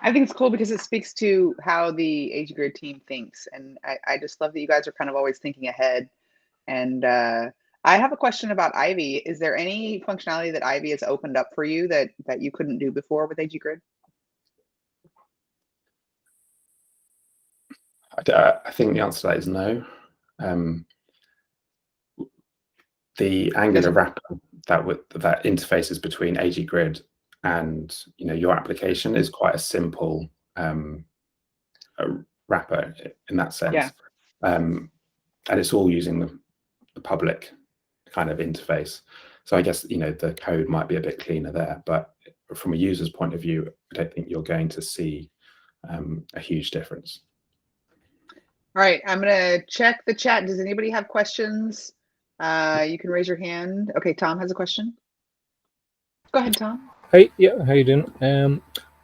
I think it's cool because it speaks to how the AGGrid team thinks. And I just love that you guys are kind of always thinking ahead. And I have a question about Ivy. Is there any functionality that Ivy has opened up for you that you couldn't do before with AGGrid? I think the answer to that is no. The Angular wrapper that interfaces between AGGrid and your application is quite a simple wrapper in that sense. Yeah. And it's all using the public kind of interface. So I guess the code might be a bit cleaner there, but from a user's point of view, I don't think you're going to see a huge difference. All right, I'm gonna check the chat. Does anybody have questions? You can raise your hand. Okay, Tom has a question. Go ahead, Tom. Hey, yeah, how you doing?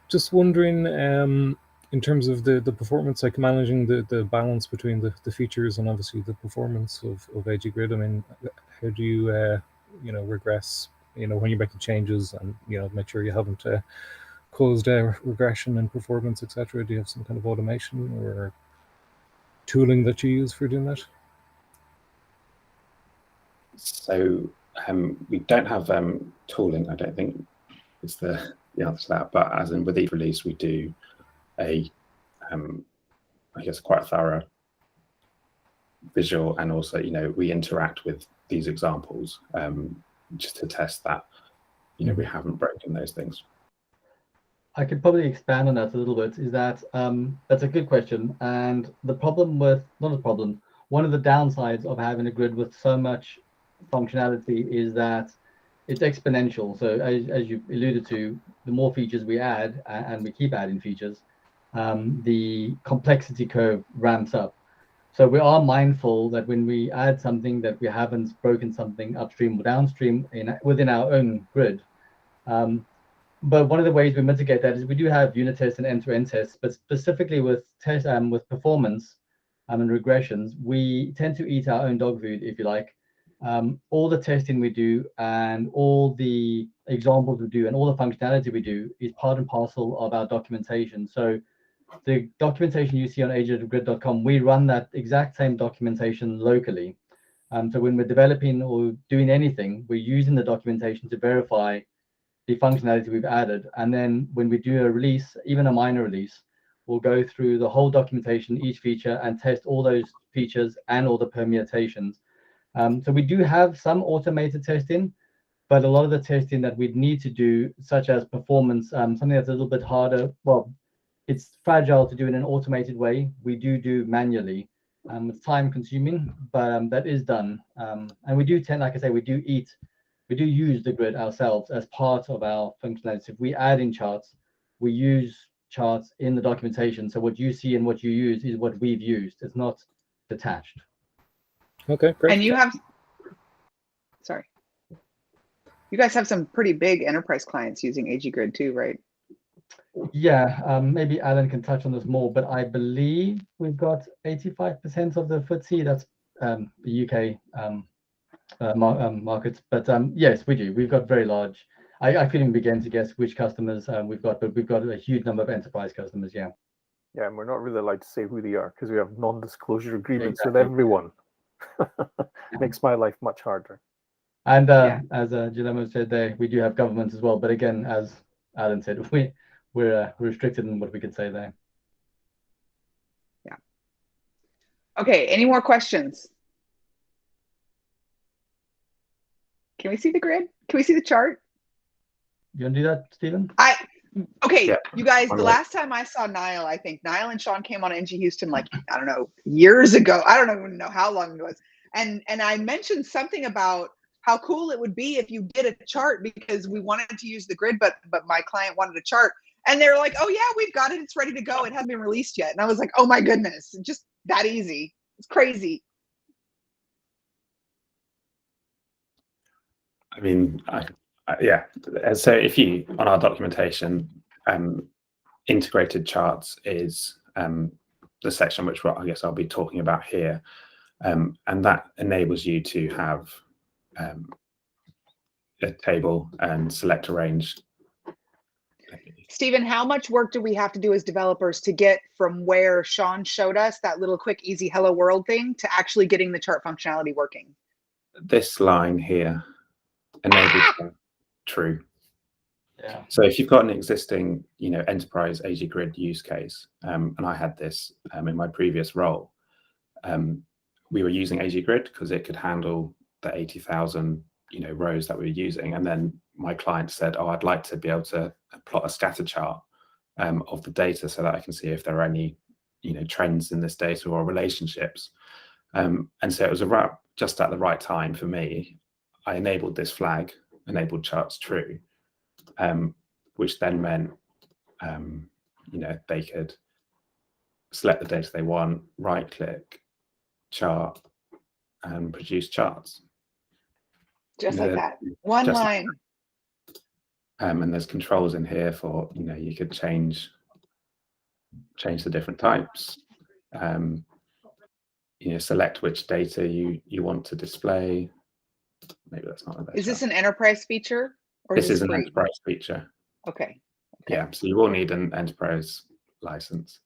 Just wondering, in terms of the performance, like managing the balance between the features and obviously the performance of AGGrid. I mean, how do you regress? When you're making changes and make sure you haven't caused regression in performance, etc. Do you have some kind of automation or tooling that you use for doing that? So we don't have tooling. I don't think is the answer to that. But as in with each release, we do a I guess quite thorough visual, and also we interact with these examples just to test that we haven't broken those things. I could probably expand on that a little bit. Is that that's a good question, and the problem with not a problem. One of the downsides of having a grid with so much functionality is that it's exponential. So as you alluded to, the more features we add, and we keep adding features, the complexity curve ramps up. So we are mindful that when we add something that we haven't broken something upstream or downstream within our own grid. But one of the ways we mitigate that is we do have unit tests and end-to-end tests, but specifically with with performance and regressions, we tend to eat our own dog food, if you like. All the testing we do and all the examples we do and all the functionality we do is part and parcel of our documentation. So the documentation you see on agggrid.com, we run that exact same documentation locally. So when we're developing or doing anything, we're using the documentation to verify the functionality we've added. And then when we do a release, even a minor release, we'll go through the whole documentation, each feature, and test all those features and all the permutations. So we do have some automated testing, but a lot of the testing that we'd need to do, such as performance, something that's a little bit harder, well, it's fragile to do in an automated way. We do manually. It's time consuming, but that is done. And we do tend, like I say, we do use the grid ourselves as part of our functionality. If we add in charts, we use charts in the documentation. So what you see and what you use is what we've used. It's not detached. Okay, great. And you have You guys have some pretty big enterprise clients using AG Grid too, right? Yeah, maybe Alan can touch on this more, but I believe we've got 85% of the FTSE. That's the UK markets. But yes, we do. We've got very large. I couldn't even begin to guess which customers we've got, but we've got a huge number of enterprise customers. Yeah. Yeah, and we're not really allowed to say who they are because we have non-disclosure agreements with Exactly. everyone. Makes my life much harder. And Yeah. as Guillermo said, there we do have government as well. But again, as Alan said, we're restricted in what we could say there. Yeah. Okay. Any more questions? Can we see the grid? Can we see the chart? You want to do that, Stephen? Okay, Yeah, you guys, the right. last time I saw Niall, I think Niall and Sean came on NG Houston, like, I don't know, years ago. I don't even know how long it was. And I mentioned something about how cool it would be if you did a chart, because we wanted to use the grid, but my client wanted a chart. And they're like, oh yeah, we've got it. It's ready to go. It hasn't been released yet. And I was like, oh my goodness, just that easy. It's crazy. I mean, yeah. So if you, on our documentation, integrated charts is the section which I guess I'll be talking about here. And that enables you to have a table and select a range. Stephen, how much work do we have to do as developers to get from where Sean showed us that little quick, easy hello world thing to actually getting the chart functionality working? This line here enables true. Yeah. So if you've got an existing, enterprise AG Grid use case, and I had this in my previous role, we were using AG Grid because it could handle the 80,000, rows that we were using. And then my client said, oh, I'd like to be able to plot a scatter chart of the data so that I can see if there are any, trends in this data or relationships. And so it was just at the right time for me. I enabled this flag, enabled charts true, which then meant, they could select the data they want, right click, chart, and produce charts. Just like that. One line. And there's controls in here for, you could change the different types, select which data you want to display. Maybe that's not. Is this an enterprise feature? Or This is an free? enterprise feature. Okay. Yeah, so you will need an enterprise license.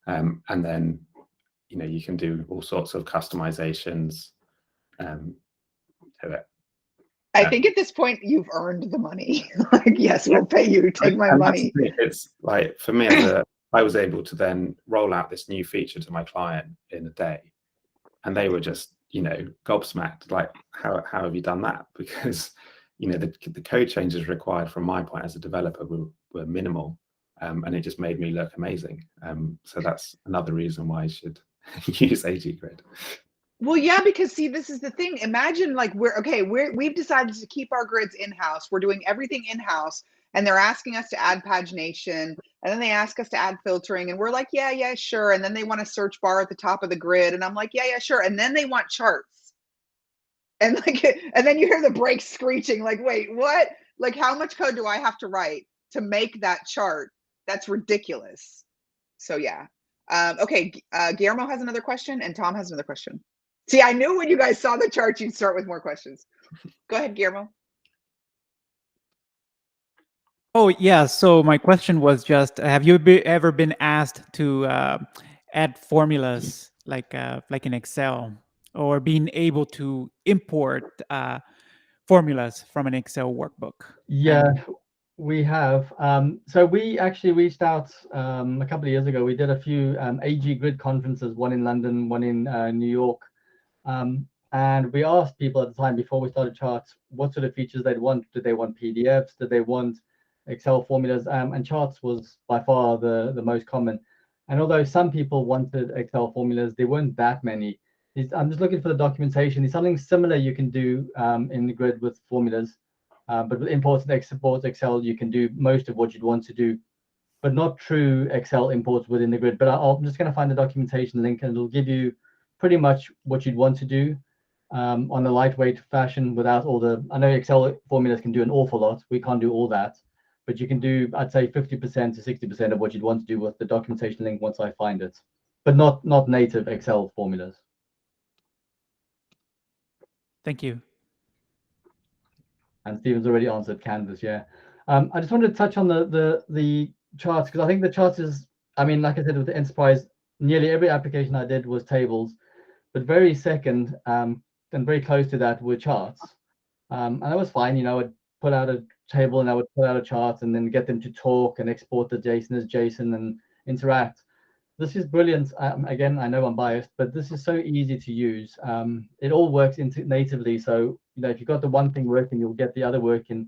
And then, you can do all sorts of customizations to it. I think at this point you've earned the money. Like, yes, we'll pay you. Take my money. It's like, for me, I was able to then roll out this new feature to my client in a day, and they were just, gobsmacked. Like, how have you done that? Because, the code changes required from my point as a developer were minimal, and it just made me look amazing. So that's another reason why I should use AG Grid. Well, yeah, because see, this is the thing. Imagine like we've decided to keep our grids in-house. We're doing everything in-house, and they're asking us to add pagination, and then they ask us to add filtering, and we're like, yeah, sure. And then they want a search bar at the top of the grid, and I'm like, yeah, sure. And then they want charts, and then you hear the brakes screeching. Like, wait, what? Like, how much code do I have to write to make that chart? That's ridiculous. So yeah. Okay, Guillermo has another question, and Tom has another question. See, I knew when you guys saw the chart, you'd start with more questions. Go ahead, Guillermo. Oh, yeah. So my question was just, have you ever been asked to add formulas like in Excel, or being able to import formulas from an Excel workbook? Yeah, we have. So we actually reached out a couple of years ago. We did a few AG Grid conferences, one in London, one in New York. And we asked people at the time before we started charts what sort of features they'd want. Did they want PDFs? Did they want Excel formulas? And charts was by far the most common. And although some people wanted Excel formulas, there weren't that many. I'm just looking for the documentation. There's something similar you can do in the grid with formulas, but with imports and exports Excel, you can do most of what you'd want to do, but not true Excel imports within the grid. But I'm just going to find the documentation link, and it'll give you pretty much what you'd want to do. on a lightweight fashion without all the, I know Excel formulas can do an awful lot. We can't do all that, but you can do, I'd say 50% to 60% of what you'd want to do with the documentation link once I find it, but not native Excel formulas. Thank you. And Stephen's already answered Canvas. Yeah. I just wanted to touch on the charts, because I think the charts is, I mean, like I said, with the enterprise, nearly every application I did was tables, but very second and very close to that were charts. And that was fine. You know, I'd put out a table and I would put out a chart and then get them to talk and export the JSON as JSON and interact. This is brilliant. Again, I know I'm biased, but this is so easy to use. It all works natively. So, you know, if you've got the one thing working, you'll get the other working.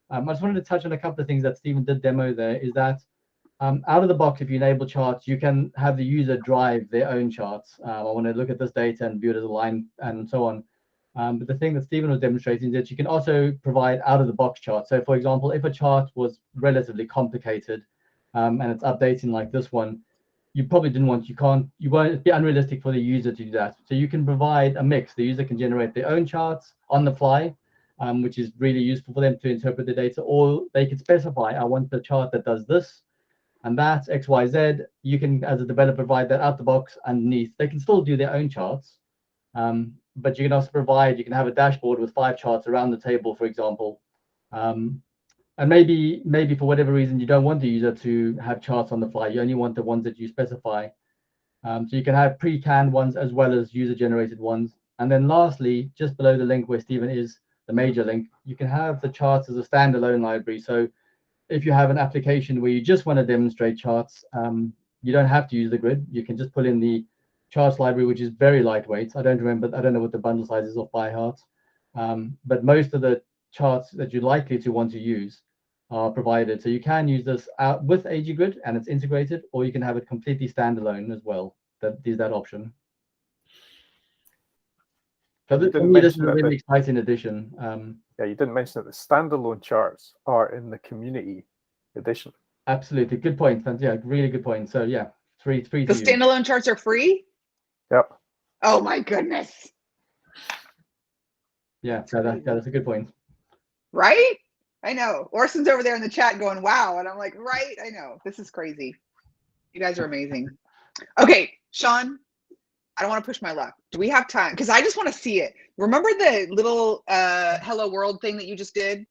I just wanted to touch on a couple of things that Stephen did demo there, is that out of the box, if you enable charts, you can have the user drive their own charts. I want to look at this data and view it as a line and so on. But the thing that Stephen was demonstrating is that you can also provide out of the box charts. So for example, if a chart was relatively complicated and it's updating like this one, you probably didn't want, you won't be unrealistic for the user to do that. So you can provide a mix. The user can generate their own charts on the fly, which is really useful for them to interpret the data, or they could specify, I want the chart that does this and that, X, Y, Z. You can, as a developer, provide that out the box underneath. They can still do their own charts, but you can also provide, you can have a dashboard with 5 charts around the table, for example. And maybe for whatever reason, you don't want the user to have charts on the fly. You only want the ones that you specify. So you can have pre-canned ones as well as user-generated ones. And then lastly, just below the link where Stephen is, the major link, you can have the charts as a standalone library. So if you have an application where you just want to demonstrate charts, you don't have to use the grid. You can just pull in the charts library, which is very lightweight. I don't know what the bundle size is off by heart. But most of the charts that you're likely to want to use are provided. So you can use this out with AGGrid and it's integrated, or you can have it completely standalone as well. That is that option. So this is a really exciting addition. Yeah, you didn't mention that the standalone charts are in the community edition. Absolutely, good point. Yeah, really good point. So yeah, free. The standalone charts are free? Yep. Oh my goodness. Yeah, that's a good point. Right? I know. Orson's over there in the chat going, wow. And I'm like, right? I know. This is crazy. You guys are amazing. Okay, Sean, I don't want to push my luck. Do we have time? Because I just want to see it. Remember the little Hello World thing that you just did?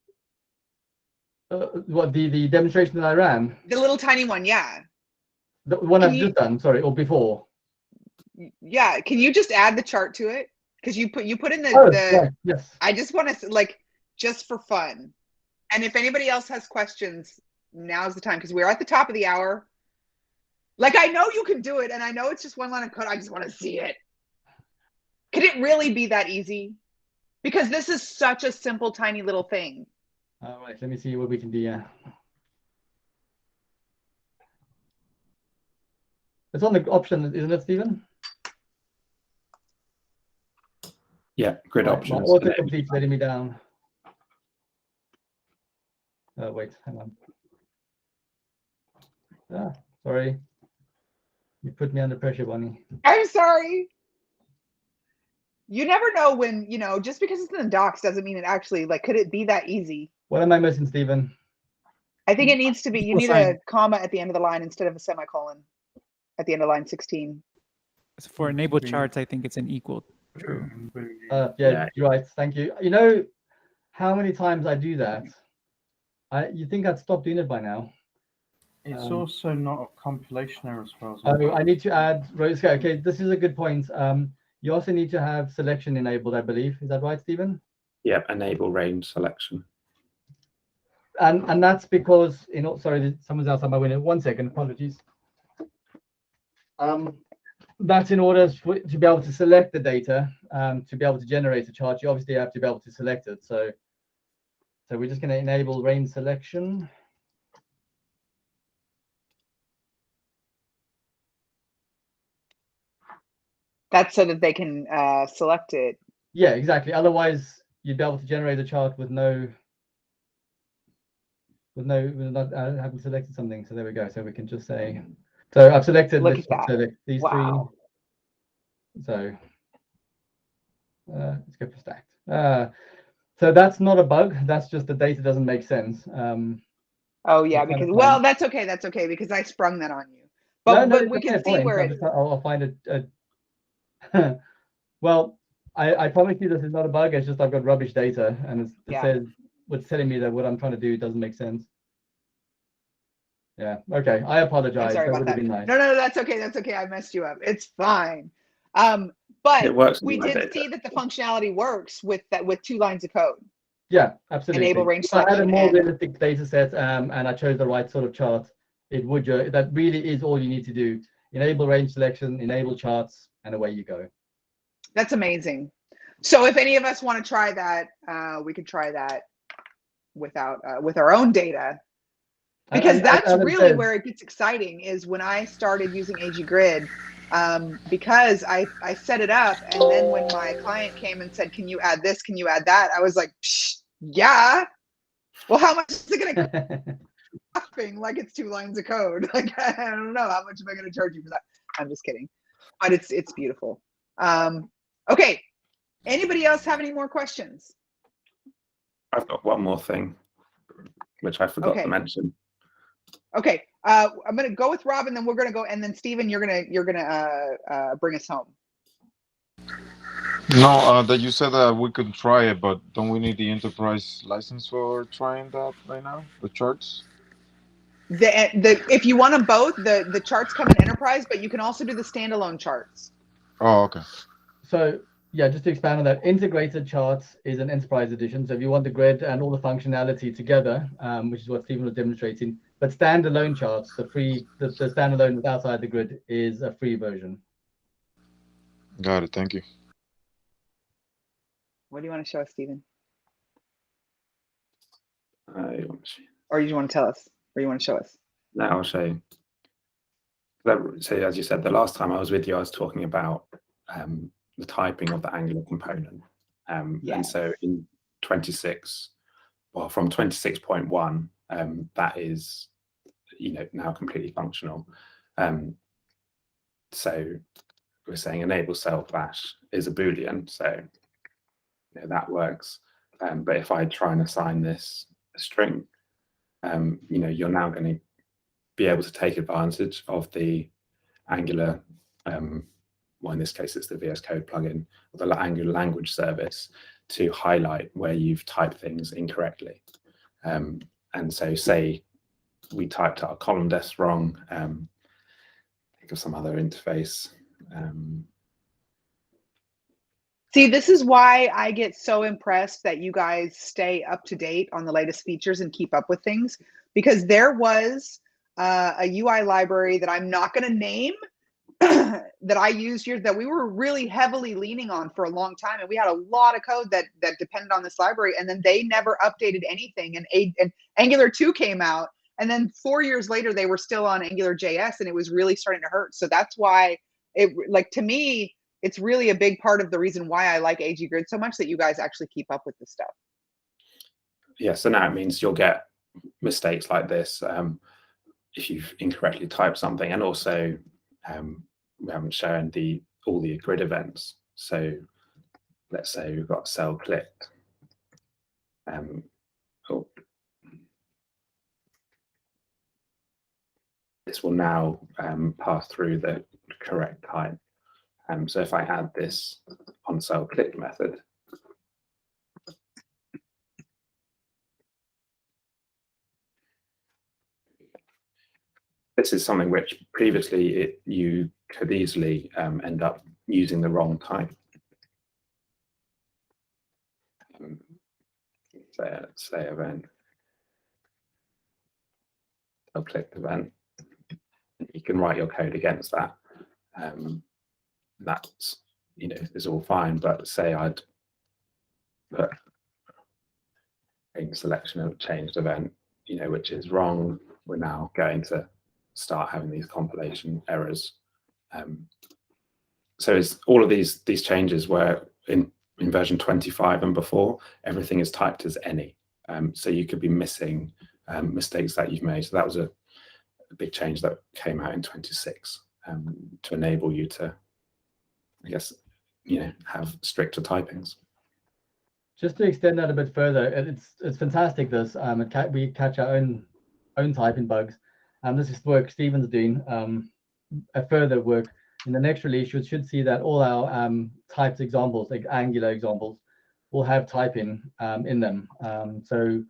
What, the demonstration that I ran? The little tiny one, yeah. The one I've just done, sorry, or before? Yeah, can you just add the chart to it? Because you put in the yes. I just want to, like, just for fun. And if anybody else has questions, now's the time, because we're at the top of the hour. Like, I know you can do it, and I know it's just one line of code. I just want to see it. Could it really be that easy? Because this is such a simple, tiny little thing. All right, let me see what we can do. Yeah. It's on the option, isn't it, Stephen? Yeah, grid options. Autocomplete letting me down. Oh, wait, hang on. Ah, sorry. You put me under pressure, Bonnie. I'm sorry. You never know when, you know, just because it's in the docs doesn't mean it actually, like, could it be that easy? What am I missing, Stephen? I think it needs to be, you need a comma at the end of the line instead of a semicolon at the end of line 16. So for enabled charts, I think it's an equal true. Yeah, you're right. Thank you. You know how many times I do that? You think I'd stop doing it by now? It's also not a compilation error as well. I need to add rows. Okay, this is a good point. You also need to have selection enabled, I believe. Is that right, Stephen? Yeah, enable range selection. And that's because, you know, sorry, someone's outside my window. 1 second, apologies. That's in order to be able to select the data, to be able to generate a chart, you obviously have to be able to select it. So we're just going to enable range selection. That's so that they can select it. Yeah, exactly. Otherwise, you'd be able to generate a chart with not having selected something. So there we go. So we can just say, so I've selected. Look at that. Select these three. So Let's go for stacked. So that's not a bug. That's just the data doesn't make sense. Oh yeah, I'm trying to because well, find- that's okay. That's okay because I sprung that on you. But no, but it's we a fair can see point. where I'll find it. Well, I promise you this is not a bug. It's just I've got rubbish data, and it Yeah. says what's telling me that what I'm trying to do doesn't make sense. Yeah. Okay. I apologize. I'm sorry about would that. have been nice. No, that's okay. That's okay. I messed you up. It's fine. But It works with we my did data. see that the functionality works with that with 2 lines of code. Yeah, absolutely. Enable range If I had a selection more and- realistic data set and I chose the right sort of chart, it would. That really is all you need to do. Enable range selection, enable charts, and away you go. That's amazing. So if any of us want to try that, we could try that without with our own data, because that's really where it gets exciting. Is when I started using AG Grid, because I set it up, and then when my client came and said, "Can you add this? Can you add that?" I was like, "Yeah." Well, how much is it going to cost? Like it's 2 lines of code. Like I don't know how much am I going to charge you for that. I'm just kidding, but it's beautiful. Okay. Anybody else have any more questions? I've got one more thing, which I forgot to mention. Okay, I'm gonna go with Rob, and then we're gonna go, and then Stephen, you're gonna bring us home. No, that you said that we could try it, but don't we need the enterprise license for trying that right now? The charts. If you want them both, the charts come in enterprise, but you can also do the standalone charts. Oh, okay. So yeah, just to expand on that, integrated charts is an enterprise edition. So if you want the grid and all the functionality together, which is what Stephen was demonstrating, but standalone charts, the standalone with outside the grid is a free version. Got it. Thank you. What do you want to show us, Stephen? Or you want to tell us? Or you want to show us? No, I'll show you. So as you said, the last time I was with you, I was talking about the typing of the Angular component. And so in 26, well, from 26.1, that is, now completely functional. So we're saying enable cell flash is a Boolean, so that works. But if I try and assign this a string, you're now going to be able to take advantage of the Angular, well, in this case, it's the VS Code plugin, or the Angular language service, to highlight where you've typed things incorrectly. And so say we typed our column def wrong, think of some other interface. See, this is why I get so impressed that you guys stay up to date on the latest features and keep up with things, because there was a UI library that I'm not going to name that I used here that we were really heavily leaning on for a long time. And we had a lot of code that depended on this library, and then they never updated anything. And Angular 2 came out, and then 4 years later, they were still on Angular JS, and it was really starting to hurt. So that's why to me, it's really a big part of the reason why I like AG Grid so much, that you guys actually keep up with this stuff. Yeah, so now it means you'll get mistakes like this if you've incorrectly typed something. And also, we haven't shown all the grid events. So let's say we've got cell clicked. This will now pass through the correct type. So if I add this on cell clicked method, this is something which previously you could easily end up using the wrong type. Say event, cell clicked event. You can write your code against that. That's is all fine. But say I'd put a selection of changed event, which is wrong. We're now going to start having these compilation errors. So it's all of these changes where in version 25 and before, everything is typed as any. So you could be missing mistakes that you've made. So that was a big change that came out in 26 to enable you to, I guess, have stricter typings. Just to extend that a bit further, it's fantastic. This we catch our own typing bugs, and this is work Stephen's doing. A further work in the next release, you should see that all our typed examples, like Angular examples, will have typing in them. So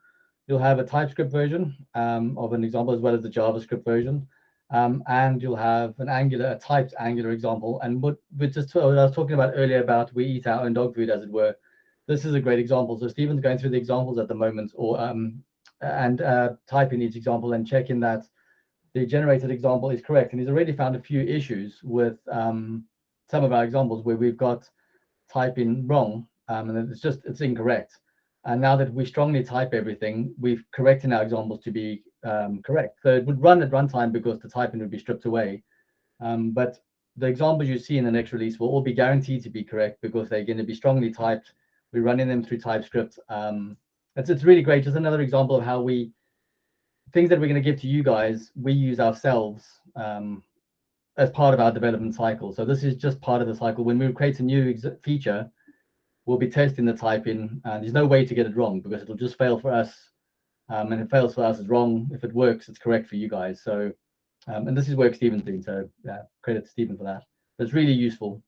you'll have a TypeScript version of an example as well as the JavaScript version, and you'll have a typed Angular example. And what I was talking about earlier about we eat our own dog food, as it were. This is a great example. So Stephen's going through the examples at the moment, and typing each example and checking that the generated example is correct. And he's already found a few issues with some of our examples where we've got typing wrong, and it's incorrect. And now that we strongly type everything, we've corrected our examples to be correct. So it would run at runtime because the typing would be stripped away. But the examples you see in the next release will all be guaranteed to be correct because they're going to be strongly typed. We're running them through TypeScript. It's really great. Just another example of how things that we're going to give to you guys, we use ourselves as part of our development cycle. So this is just part of the cycle. When we create a new feature, we'll be testing the typing, and there's no way to get it wrong because it'll just fail for us. And if it fails for us, it's wrong. If it works, it's correct for you guys. So, and this is work Stephen's doing. So yeah, credit to Stephen for that. It's really useful.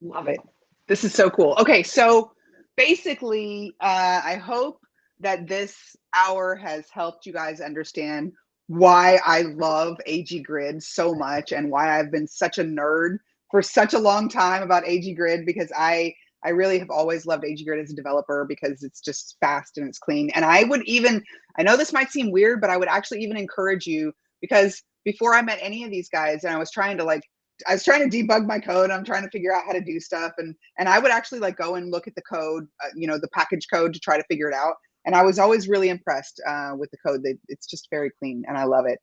Love it. This is so cool. Okay, so basically, I hope that this hour has helped you guys understand why I love AG Grid so much and why I've been such a nerd for such a long time about AG Grid, because I really have always loved AG Grid as a developer because it's just fast and it's clean. And I know this might seem weird, but I would actually even encourage you, because before I met any of these guys and I was trying to debug my code. I'm trying to figure out how to do stuff. And I would actually go and look at the code, the package code to try to figure it out. And I was always really impressed with the code. It's just very clean and I love it.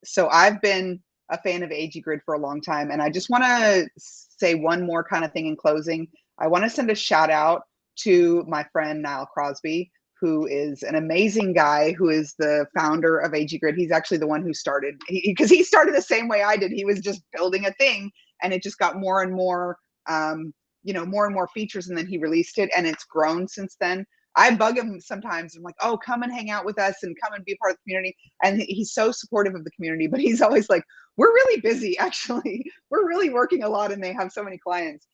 So I've been a fan of AG Grid for a long time. And I just want to say one more kind of thing in closing. I want to send a shout out to my friend, Niall Crosby, who is an amazing guy, who is the founder of AG Grid. He's actually the one who started, because he started the same way I did. He was just building a thing and it just got more and more, more and more features, and then he released it and it's grown since then. I bug him sometimes. I'm like, oh, come and hang out with us and come and be a part of the community. And he's so supportive of the community, but he's always like, we're really busy, actually. We're really working a lot and they have so many clients.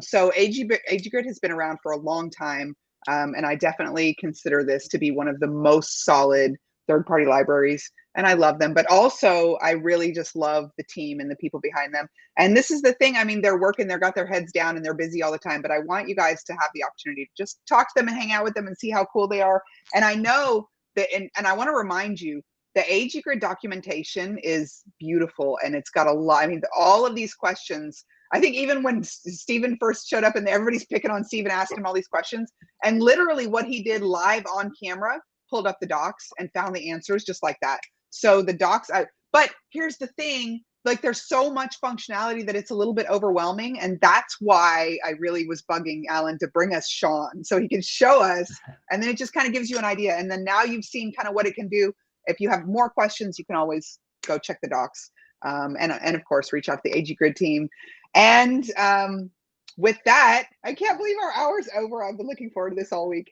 So AG Grid has been around for a long time. And I definitely consider this to be one of the most solid third-party libraries, and I love them. But also, I really just love the team and the people behind them. And this is the thing. I mean, they're working, they've got their heads down, and they're busy all the time. But I want you guys to have the opportunity to just talk to them and hang out with them and see how cool they are. And I know that, and I want to remind you, the AG Grid documentation is beautiful, and it's got a lot. I mean, all of these questions. I think even when Stephen first showed up and everybody's picking on Stephen, asking him all these questions, and literally what he did live on camera, pulled up the docs and found the answers just like that. So the docs, but here's the thing, there's so much functionality that it's a little bit overwhelming. And that's why I really was bugging Alan to bring us Sean so he can show us. And then it just kind of gives you an idea. And then now you've seen kind of what it can do. If you have more questions, you can always go check the docs. And of course, reach out to the AG Grid team. And with that, I can't believe our hour's over. I've been looking forward to this all week.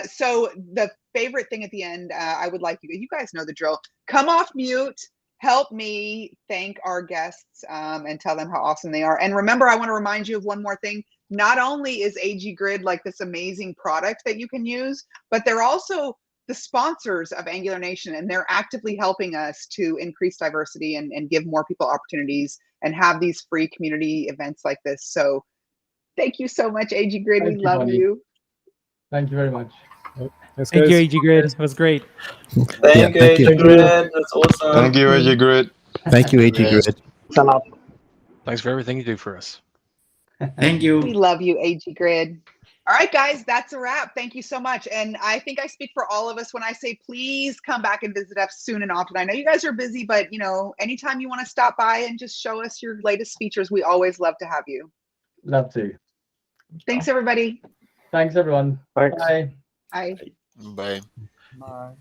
So the favorite thing at the end, I would like you guys know the drill. Come off mute, help me thank our guests and tell them how awesome they are. And remember, I want to remind you of one more thing. Not only is AG Grid this amazing product that you can use, but they're also the sponsors of Angular Nation, and they're actively helping us to increase diversity and give more people opportunities and have these free community events like this. So thank you so much, AG Grid. We love you. Thank you very much. Thank you, AG Grid. It was great. Thank you, AG Grid. That's awesome. Thank you, AG Grid. Thank you, AG Grid. Thanks for everything you do for us. Thank you. We love you, AG Grid. All right, guys, that's a wrap. Thank you so much. And I think I speak for all of us when I say, please come back and visit us soon and often. I know you guys are busy, but anytime you want to stop by and just show us your latest features, we always love to have you. Love to. Thanks, everybody. Thanks, everyone. Thanks. Bye. Bye. Bye. Bye.